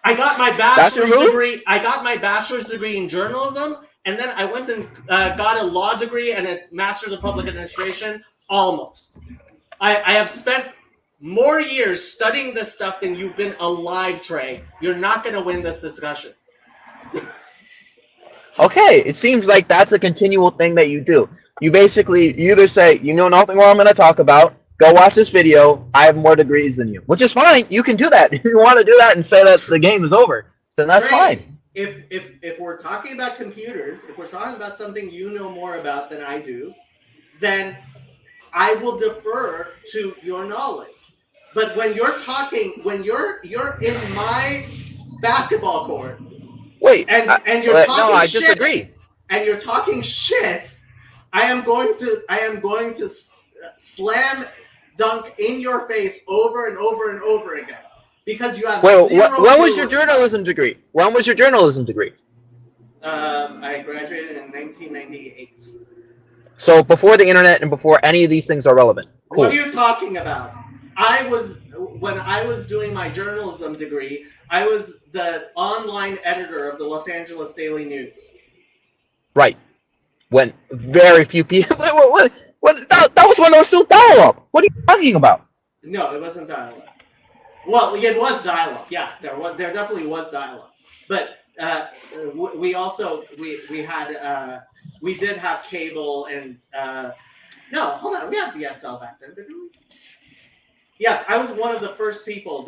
I got my bachelor's degree. I got my bachelor's degree in journalism, and then I went and got a law degree and a master's of public administration. Almost. I have spent more years studying this stuff than you've been alive, Trey. You're not going to win this discussion. Okay, it seems like that's a continual thing that you do. You either say, you know nothing what I'm going to talk about, go watch this video, I have more degrees than you. Which is fine, you can do that. If you want to do that and say that the game is over, then that's fine. If we're talking about computers, if we're talking about something you know more about than I do, then I will defer to your knowledge. But when you're talking, when you're in my basketball court, wait, and you're talking no, I shit, disagree. And you're talking shit, I am going to slam dunk in your face over and over and over again because you have. Well, when was your journalism degree? When was your journalism degree? I graduated in 1998. So before the internet and before any of these things are relevant. Cool. What are you talking about? When I was doing my journalism degree, I was the online editor of the Los Angeles Daily News. Right. When very few people. That was when there was still dial-up. What are you talking about? No, it wasn't dial-up. Well, it was dial-up. Yeah, there definitely was dial-up. But we did have cable and no, hold on, we had DSL back then, didn't we? Yes, I was one of the first people.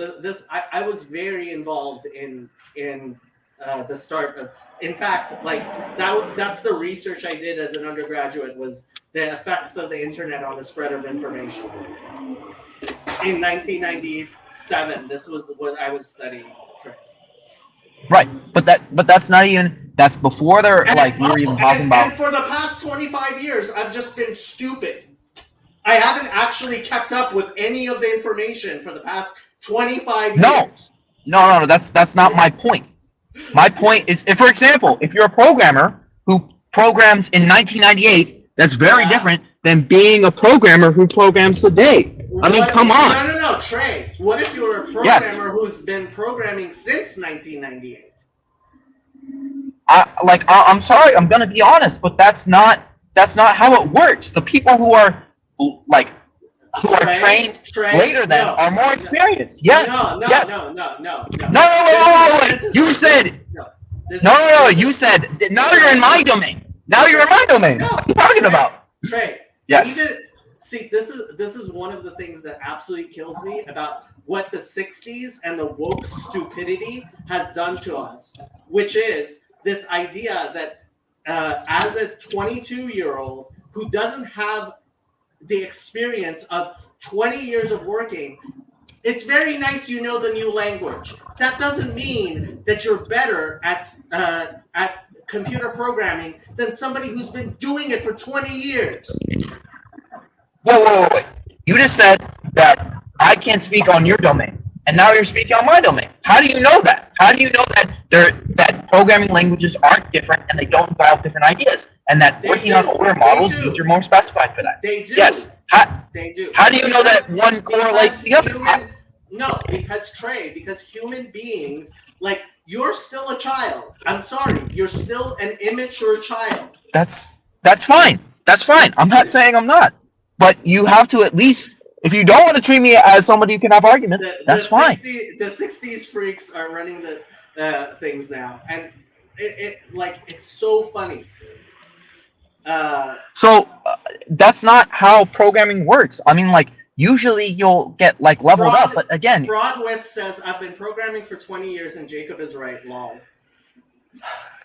I was very involved in the start of. In fact, like that's the research I did as an undergraduate was the effects of the internet on the spread of information. In 1997, this was what I was studying. Right, but that's not even. That's before we were even talking about. And for the past 25 years, I've just been stupid. I haven't actually kept up with any of the information for the past 25 years. No, that's not my point. My point is, for example, if you're a programmer who programs in 1998, that's very different than being a programmer who programs today. Come on. No, Trey. What if you're a programmer who's been programming since 1998? I'm sorry, I'm gonna be honest, but that's not how it works. The people who are trained later than are more experienced. Yes. No. You said You said now you're in my domain. Now you're in my domain. No, what are you talking about? Trey. Yes. See, this is one of the things that absolutely kills me about what the 60s and the woke stupidity has done to us, which is this idea that as a 22-year-old who doesn't have the experience of 20 years of working, it's very nice you know the new language. That doesn't mean that you're better at computer programming than somebody who's been doing it for 20 years. Wait. You just said that I can't speak on your domain, and now you're speaking on my domain. How do you know that? How do you know that programming languages aren't different and they don't involve different ideas, and that working on older models means you're more specified for that? They do. Yes. They do. How do you know that one correlates the other? Because human beings, like, you're still a child. I'm sorry, you're still an immature child. That's fine. That's fine. I'm not saying I'm not. But you have to at least, if you don't want to treat me as somebody who can have arguments, that's fine. The 60s freaks are running the things now, and it's so funny. So that's not how programming works. I mean, usually you'll get leveled up, but again, Broadwith says I've been programming for 20 years, and Jacob is right. Lol.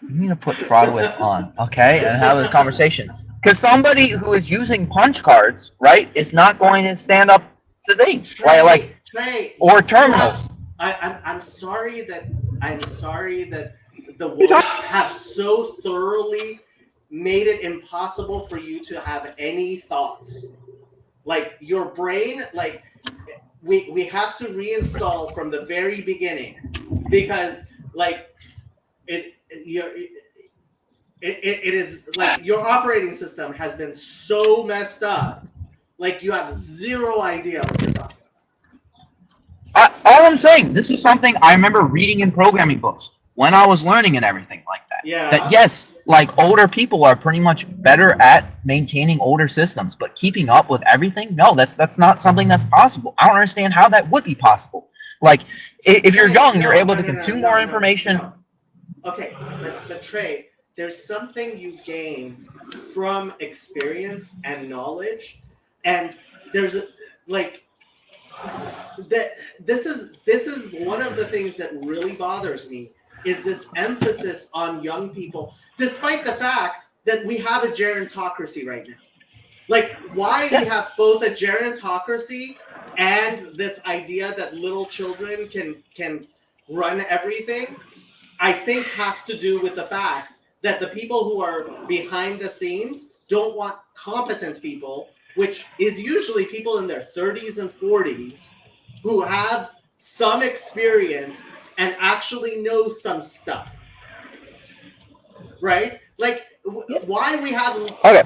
You need to put Broadwith on, okay, and have this conversation. Because somebody who is using punch cards, right, is not going to stand up to things. Right? Trey, or terminals. I'm sorry that the woke have so thoroughly made it impossible for you to have any thoughts. Like your brain, like we have to reinstall from the very beginning because like it is like your operating system has been so messed up, like you have zero idea what you're talking about. All I'm saying, this is something I remember reading in programming books when I was learning and everything like that. Yeah. That yes, like older people are pretty much better at maintaining older systems, but keeping up with everything, no, that's not something that's possible. I don't understand how that would be possible. Like if you're young, you're able to consume more information. No. Okay, but Trey, there's something you gain from experience and knowledge, and there's this is one of the things that really bothers me is this emphasis on young people, despite the fact that we have a gerontocracy right now. Like, why we have both a gerontocracy and this idea that little children can run everything, I think has to do with the fact that the people who are behind the scenes don't want competent people, which is usually people in their 30s and 40s who have some experience and actually know some stuff. Right? Like, why we have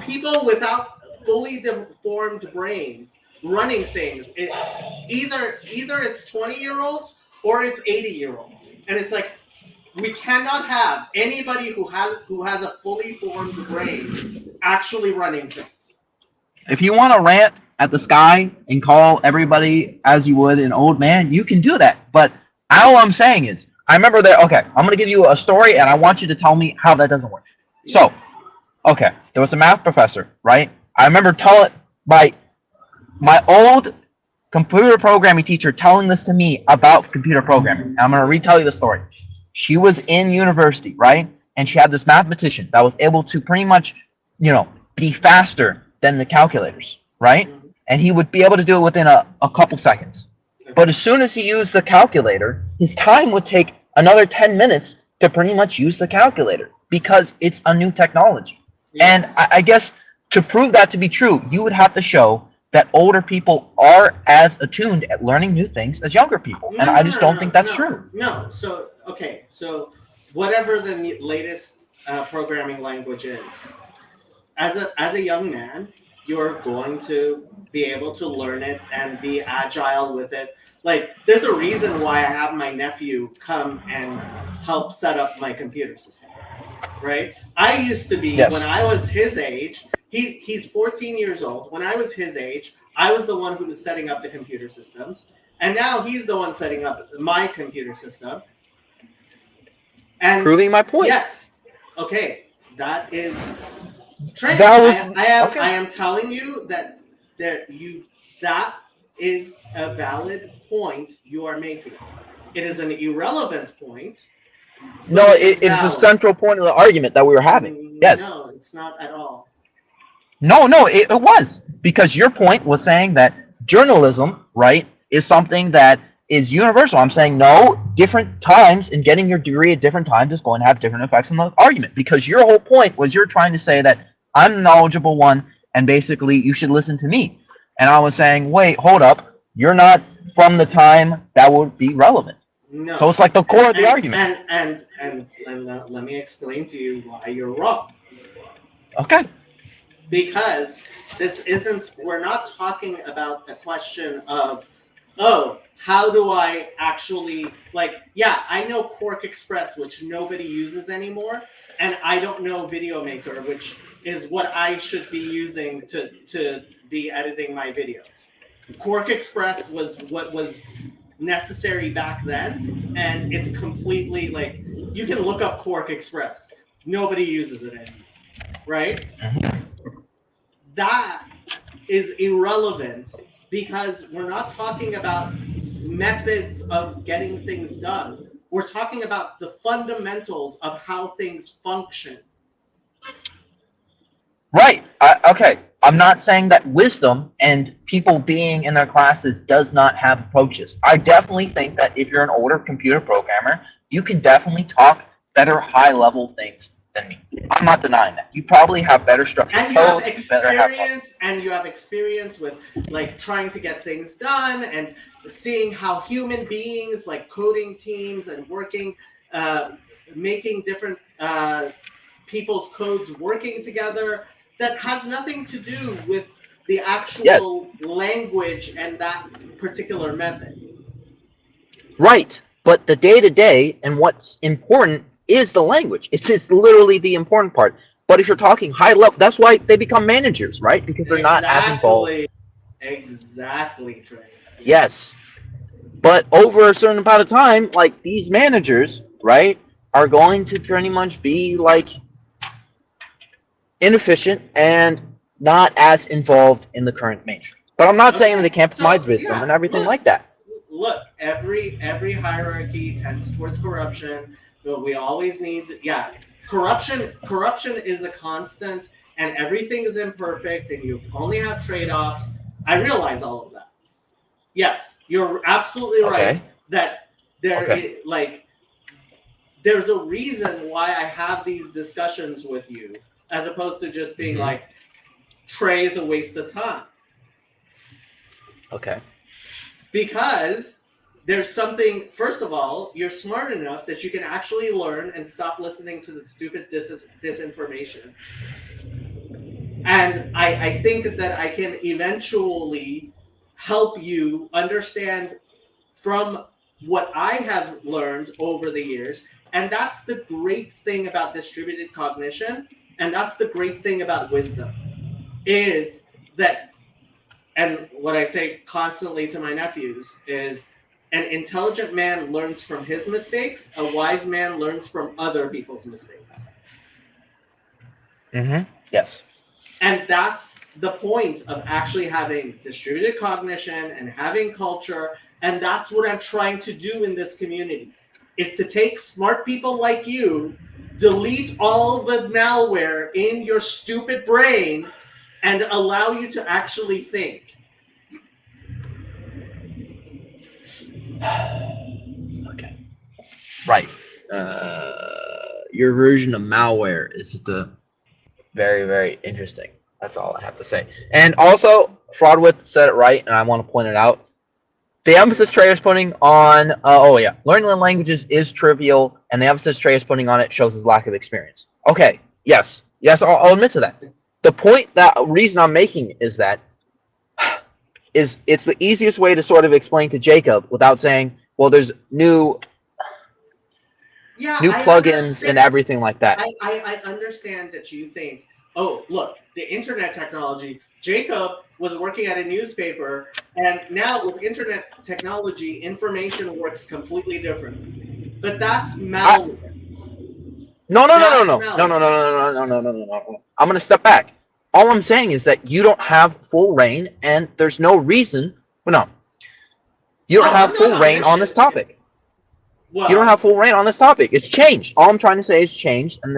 people without fully deformed brains running things. Either it's 20-year-olds or it's 80-year-olds. And it's like, we cannot have anybody who has a fully formed brain actually running things. If you want to rant at the sky and call everybody as you would an old man, you can do that. But all I'm saying is, I remember that, okay, I'm going to give you a story and I want you to tell me how that doesn't work. So, okay, there was a math professor, right? I remember my old computer programming teacher telling this to me about computer programming. And I'm going to retell you the story. She was in university, right? And she had this mathematician that was able to pretty much, be faster than the calculators, right? And he would be able to do it within a couple seconds. But as soon as he used the calculator, his time would take another 10 minutes to pretty much use the calculator because it's a new technology. Yeah. And I guess to prove that to be true, you would have to show that older people are as attuned at learning new things as younger people. And I just don't think that's true. No. So whatever the latest programming language is, as a young man, you're going to be able to learn it and be agile with it. Like, there's a reason why I have my nephew come and help set up my computer system, right? I used to be, when I was his age, he's 14 years old. When I was his age, I was the one who was setting up the computer systems. And now he's the one setting up my computer system. And proving my point. Yes. Okay. That is Trey, I am telling you that that is a valid point you are making. It is an irrelevant point. No, it's the central point of the argument that we were having. Yes. No, it's not at all. No, it was. Because your point was saying that journalism, right, is something that is universal. I'm saying no, different times and getting your degree at different times is going to have different effects on the argument. Because your whole point was you're trying to say that I'm the knowledgeable one and basically you should listen to me. And I was saying, wait, hold up. You're not from the time that would be relevant. No. So it's like the core of the argument. And let me explain to you why you're wrong. Okay. Because we're not talking about the question of, how do I actually, I know Quark Express, which nobody uses anymore, and I don't know Video Maker, which is what I should be using to be editing my videos. Quark Express was what was necessary back then, and it's completely, you can look up Quark Express. Nobody uses it anymore, right? That is irrelevant because we're not talking about methods of getting things done. We're talking about the fundamentals of how things function. Right. Okay. I'm not saying that wisdom and people being in their classes does not have approaches. I definitely think that if you're an older computer programmer, you can definitely talk better high level things than me. I'm not denying that. You probably have better structured And you have code. You better have experience with like trying to get things done and seeing how human beings like coding teams and working, making different people's codes working together. That has nothing to do with the actual language and that particular method. Right. But the day to day and what's important is the language. It's literally the important part. But if you're talking high level, that's why they become managers, right? Because they're not as involved. Exactly, Trey. Yes. But over a certain amount of time, like these managers, right, are going to pretty much be like inefficient and not as involved in the current mainstream. But I'm not saying that they can't provide wisdom and everything like that. Look, every hierarchy tends towards corruption, but we always need corruption is a constant and everything is imperfect and you only have trade-offs. I realize all of that. Yes, you're absolutely right that there's a reason why I have these discussions with you as opposed to just being like, Trey is a waste of time. Okay. Because there's something, first of all, you're smart enough that you can actually learn and stop listening to the stupid disinformation. And I think that I can eventually help you understand from what I have learned over the years. And that's the great thing about distributed cognition. And that's the great thing about wisdom is that, and what I say constantly to my nephews is an intelligent man learns from his mistakes. A wise man learns from other people's mistakes. Yes. And that's the point of actually having distributed cognition and having culture. And that's what I'm trying to do in this community is to take smart people like you, delete all the malware in your stupid brain and allow you to actually think. Okay. Right. Your version of malware is just a very, very interesting. That's all I have to say. And also, Fraudwith said it right, and I want to point it out. The emphasis Trey is putting on, learning the languages is trivial, and the emphasis Trey is putting on it shows his lack of experience. Okay, yes, I'll admit to that. The reason I'm making is that it's the easiest way to sort of explain to Jacob without saying, well, there's new plugins and everything like that. I understand that you think, oh, look, the internet technology, Jacob was working at a newspaper, and now with internet technology, information works completely differently. But that's malware. No. I'm going to step back. All I'm saying is that you don't have full reign, and there's no reason. You don't have full reign on this topic. You don't have full reign on this topic. It's changed. All I'm trying to say is changed, and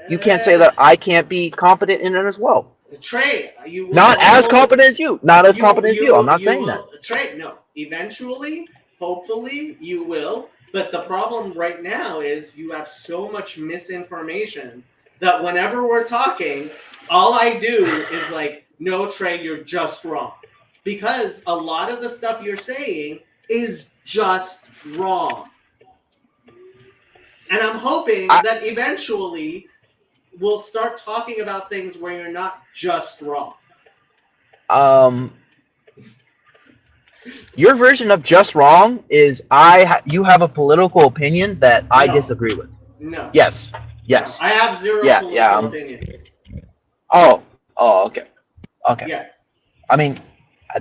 you can't say that I can't be competent in it as well. Trey, you not as competent as you. Not as competent as you. I'm not saying that. Trey, no. Eventually, hopefully, you will. But the problem right now is you have so much misinformation that whenever we're talking, all I do is like, no, Trey, you're just wrong. Because a lot of the stuff you're saying is just wrong. And I'm hoping that eventually we'll start talking about things where you're not just wrong. Your version of just wrong is you have a political opinion that I disagree with. No. Yes. No, I have zero political opinions. Oh, okay. Okay. Yeah. I mean,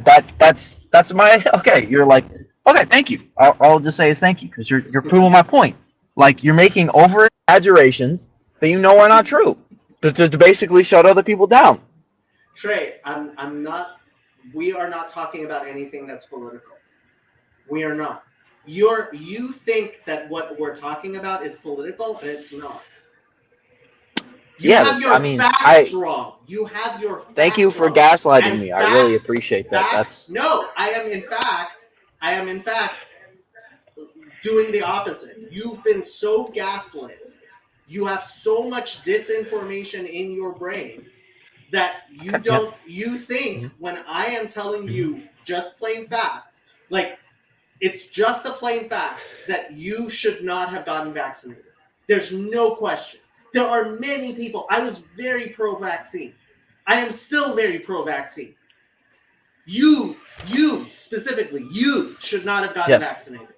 that's my okay. You're like, okay, thank you. I'll just say is thank you because you're proving my point. Like you're making over exaggerations that you know are not true, to basically shut other people down. Trey, I'm not. We are not talking about anything that's political. We are not. You think that what we're talking about is political, and it's not. You Yeah, have your I mean, facts wrong. You have your facts Thank you for wrong. gaslighting And me. I really facts- appreciate that. facts- no. I am in fact doing the opposite. You've been so gaslit. You have so much disinformation in your brain that you think when I am telling you just plain facts, like it's just a plain fact that you should not have gotten vaccinated. There's no question. There are many people. I was very pro-vaccine. I am still very pro-vaccine. You specifically, you should not have gotten vaccinated.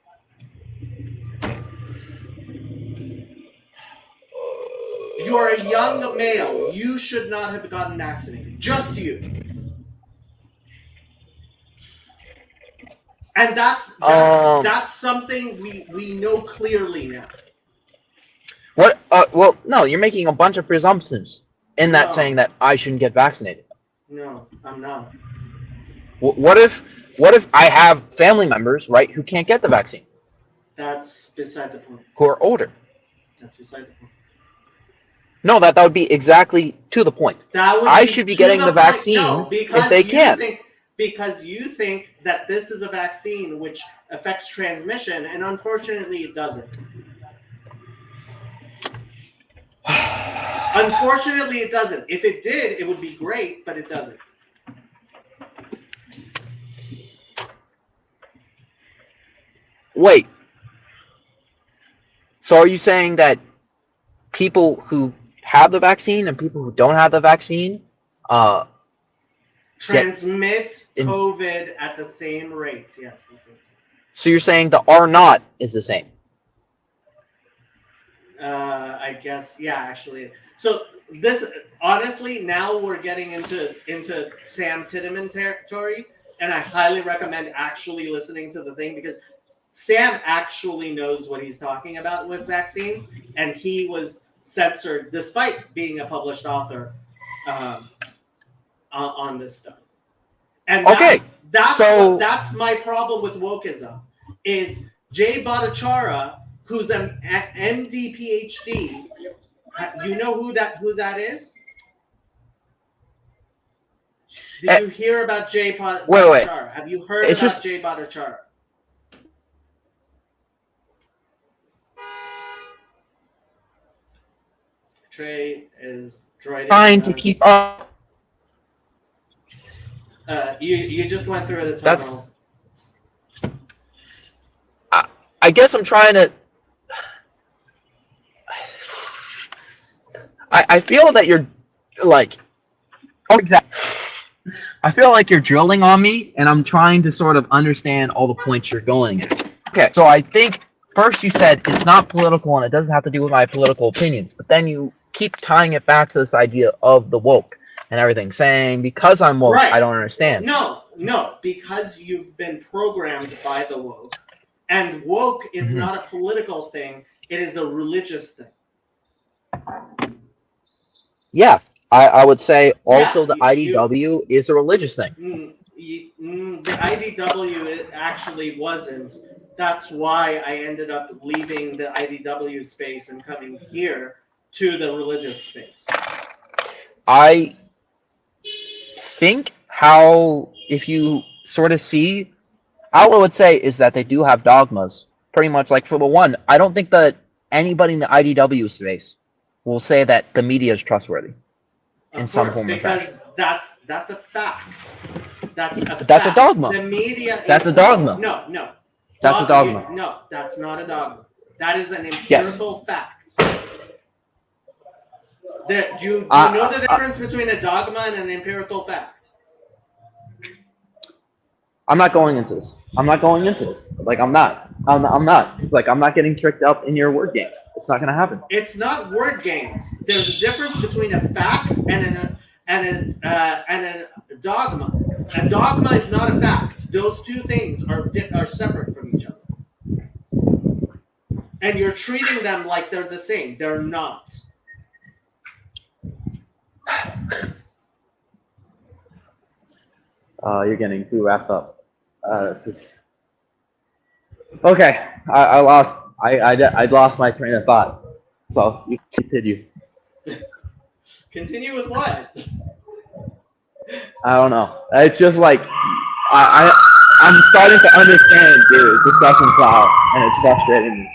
You are a young male. You should not have gotten vaccinated. Just you. And that's something we know clearly now. What? Well, no, you're making a bunch of presumptions in that saying that I shouldn't get vaccinated. No, I'm not. What if I have family members, right, who can't get the vaccine? That's beside the point. Who are older? That's beside the point. No, that would be exactly to the point. I should be getting the vaccine if they can. Because you think that this is a vaccine which affects transmission, and unfortunately it doesn't. Unfortunately it doesn't. If it did, it would be great, but it doesn't. Wait. So are you saying that people who have the vaccine and people who don't have the vaccine transmit COVID at the same rates? Yes, that's what it's saying. So you're saying the R naught is the same? I guess, yeah, actually. So this, honestly, now we're getting into Sam Titteman territory, and I highly recommend actually listening to the thing because Sam actually knows what he's talking about with vaccines, and he was censored despite being a published author on this stuff. And that's my problem with wokeism is Jay Bhattacharya, who's an MD PhD. You know who that is? Did you hear about Jay Bhattacharya? Wait. Have you heard about Jay Bhattacharya? Trey is droiding. Trying to keep up. You just went through the tunnel. I guess I'm trying to. I feel that you're like. Oh, exactly. I feel like you're drilling on me, and I'm trying to sort of understand all the points you're going at. Okay, so I think first you said it's not political and it doesn't have to do with my political opinions, but then you keep tying it back to this idea of the woke and everything, saying because I'm woke, I don't understand. No, because you've been programmed by the woke, and woke is not a political thing; it is a religious thing. Yeah, I would say also the IDW is a religious thing. The IDW it actually wasn't. That's why I ended up leaving the IDW space and coming here to the religious space. I think if you sort of see, all I would say is that they do have dogmas. Pretty much like for the one, I don't think that anybody in the IDW space will say that the media is trustworthy in some form or fashion. Because that's a fact. That's a dogma. The media. That's a dogma. No. That's a dogma. No, that's not a dogma. That is an empirical fact. Do you know the difference between a dogma and an empirical fact? I'm not going into this. Like, I'm not. It's like, I'm not getting tricked up in your word games. It's not going to happen. It's not word games. There's a difference between a fact and a dogma. A dogma is not a fact. Those two things are separate from each other. And you're treating them like they're the same. They're not. You're getting too wrapped up. It's just okay. I lost my train of thought. So you continue. Continue with what? I don't know. It's just like I'm starting to understand the discussion style, and it's frustrating me.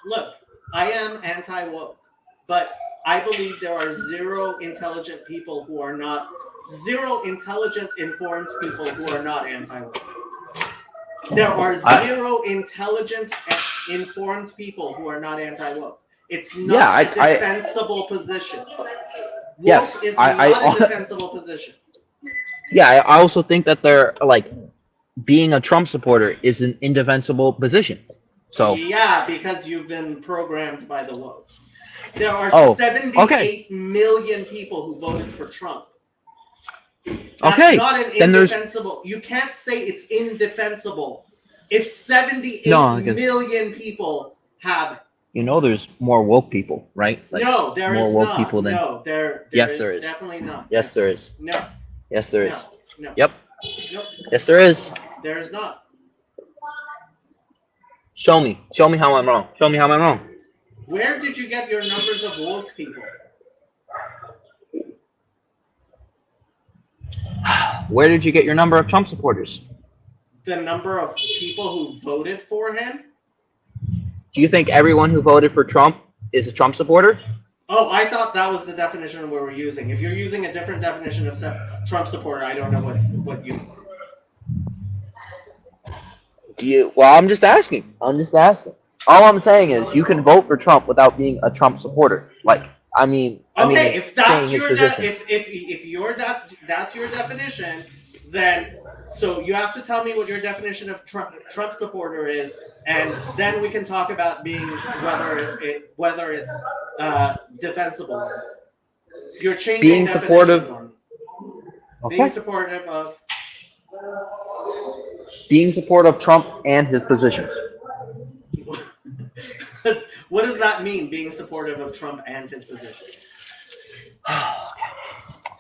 Look, I am anti-woke, but I believe there are zero intelligent, informed people who are not anti-woke. There are zero intelligent, informed people who are not anti-woke. It's not a defensible position. Woke is not a defensible position. Yeah, I also think that they're like being a Trump supporter is an indefensible position. So yeah, because you've been programmed by the woke. There are 78 million people who voted for Trump. That's not an indefensible. You can't say it's indefensible if 78 million people have it. You know, there's more woke people, right? Like, no, there more is woke not. people than there yes, there is. Definitely not. Yes, there is. No. Yes, there is. No. Yep. Nope. Yes, there is. There is not. Show me. Show me how I'm wrong. Show me how I'm wrong. Where did you get your numbers of woke people? Where did you get your number of Trump supporters? The number of people who voted for him? Do you think everyone who voted for Trump is a Trump supporter? Oh, I thought that was the definition we were using. If you're using a different definition of Trump supporter, I don't know what you mean. Well, I'm just asking. All I'm saying is you can vote for Trump without being a Trump supporter. Like, okay, if that's your that's your definition, then so you have to tell me what your definition of Trump supporter is, and then we can talk about being whether it's defensible. You're changing being supportive. Okay. Being supportive of. Being supportive of Trump and his positions. What does that mean, being supportive of Trump and his positions?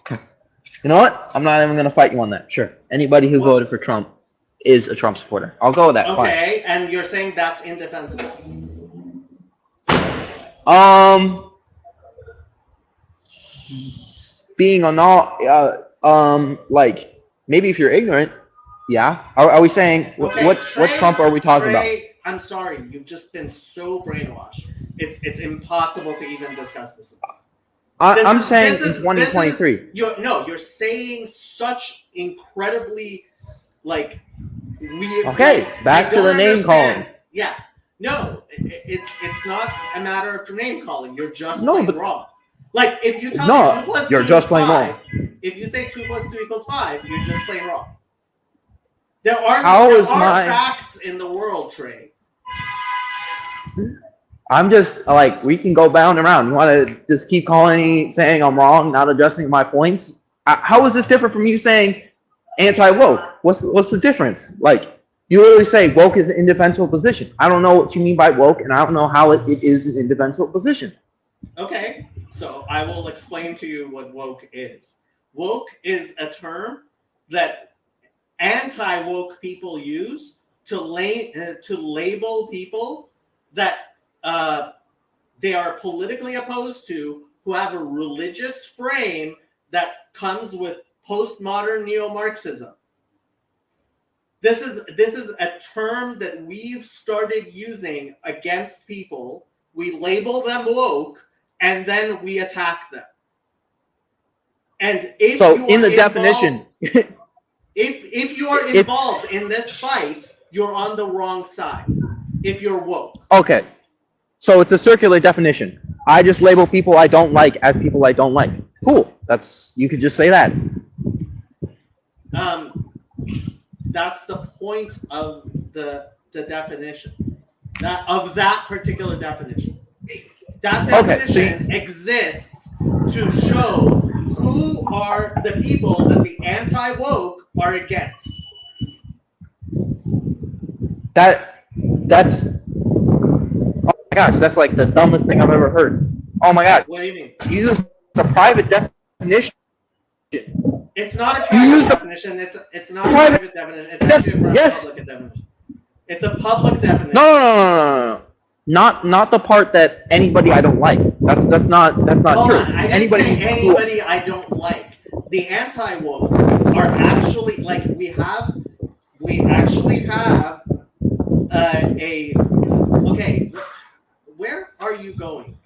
You know what? I'm not even going to fight you on that. Sure. Anybody who voted for Trump is a Trump supporter. I'll go with that. Okay, fine. And you're saying that's indefensible? Being on all, like, maybe if you're ignorant, yeah. Are we saying, okay, what Trump are we talking about? I'm sorry, you've just been so brainwashed. It's impossible to even discuss this. I'm saying in 2023. You're saying such incredibly like weird. Okay, back to the name calling. Yeah, no, it's not a matter of name calling. You're just plain wrong. Like if you tell me 2 plus 2 you're just plain 5, wrong. If you say 2 plus 2 equals 5, you're just plain wrong. There are facts in the world, Trey. I'm just like, we can go bound around. You want to just keep saying I'm wrong, not adjusting my points? How is this different from you saying anti-woke? What's the difference? Like, you literally say woke is an indefensible position. I don't know what you mean by woke, and I don't know how it is an indefensible position. Okay, so I will explain to you what woke is. Woke is a term that anti-woke people use to label people that they are politically opposed to, who have a religious frame that comes with postmodern neo-Marxism. This is a term that we've started using against people. We label them woke, and then we attack them. And if so, in the definition, if you are involved in this fight, you're on the wrong side. If you're woke. Okay. So it's a circular definition. I just label people I don't like as people I don't like. Cool. You could just say that. That's the point of the definition. That particular definition. That definition exists to show who are the people that the anti-woke are against. That's oh my gosh, that's like the dumbest thing I've ever heard. Oh my god. What do you mean? You use the private definition. It's not a private definition. It's not a private definition. It's actually a public definition. It's a public definition. No. Not the part that anybody I don't like. That's not Hold true. on, I didn't Anybody say who- anybody I don't like. The anti-woke are actually like we actually have a okay. Where are you going?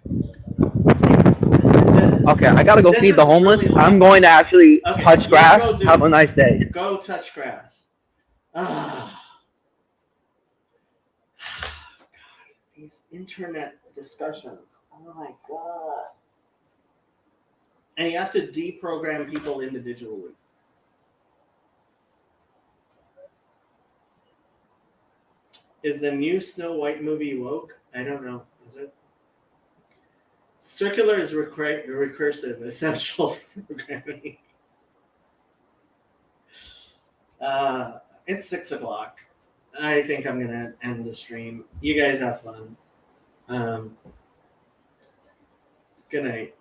Okay, I gotta go This feed is the homeless. really I'm long. going to actually Okay, touch you grass. go do Have a it. nice day. Go touch grass. Ah. God, these internet discussions. Oh my god. And you have to deprogram people individually. Is the new Snow White movie woke? I don't know. Is it? Circular is recursive, essential programming. It's 6 o'clock. I think I'm gonna end the stream. You guys have fun. Good night.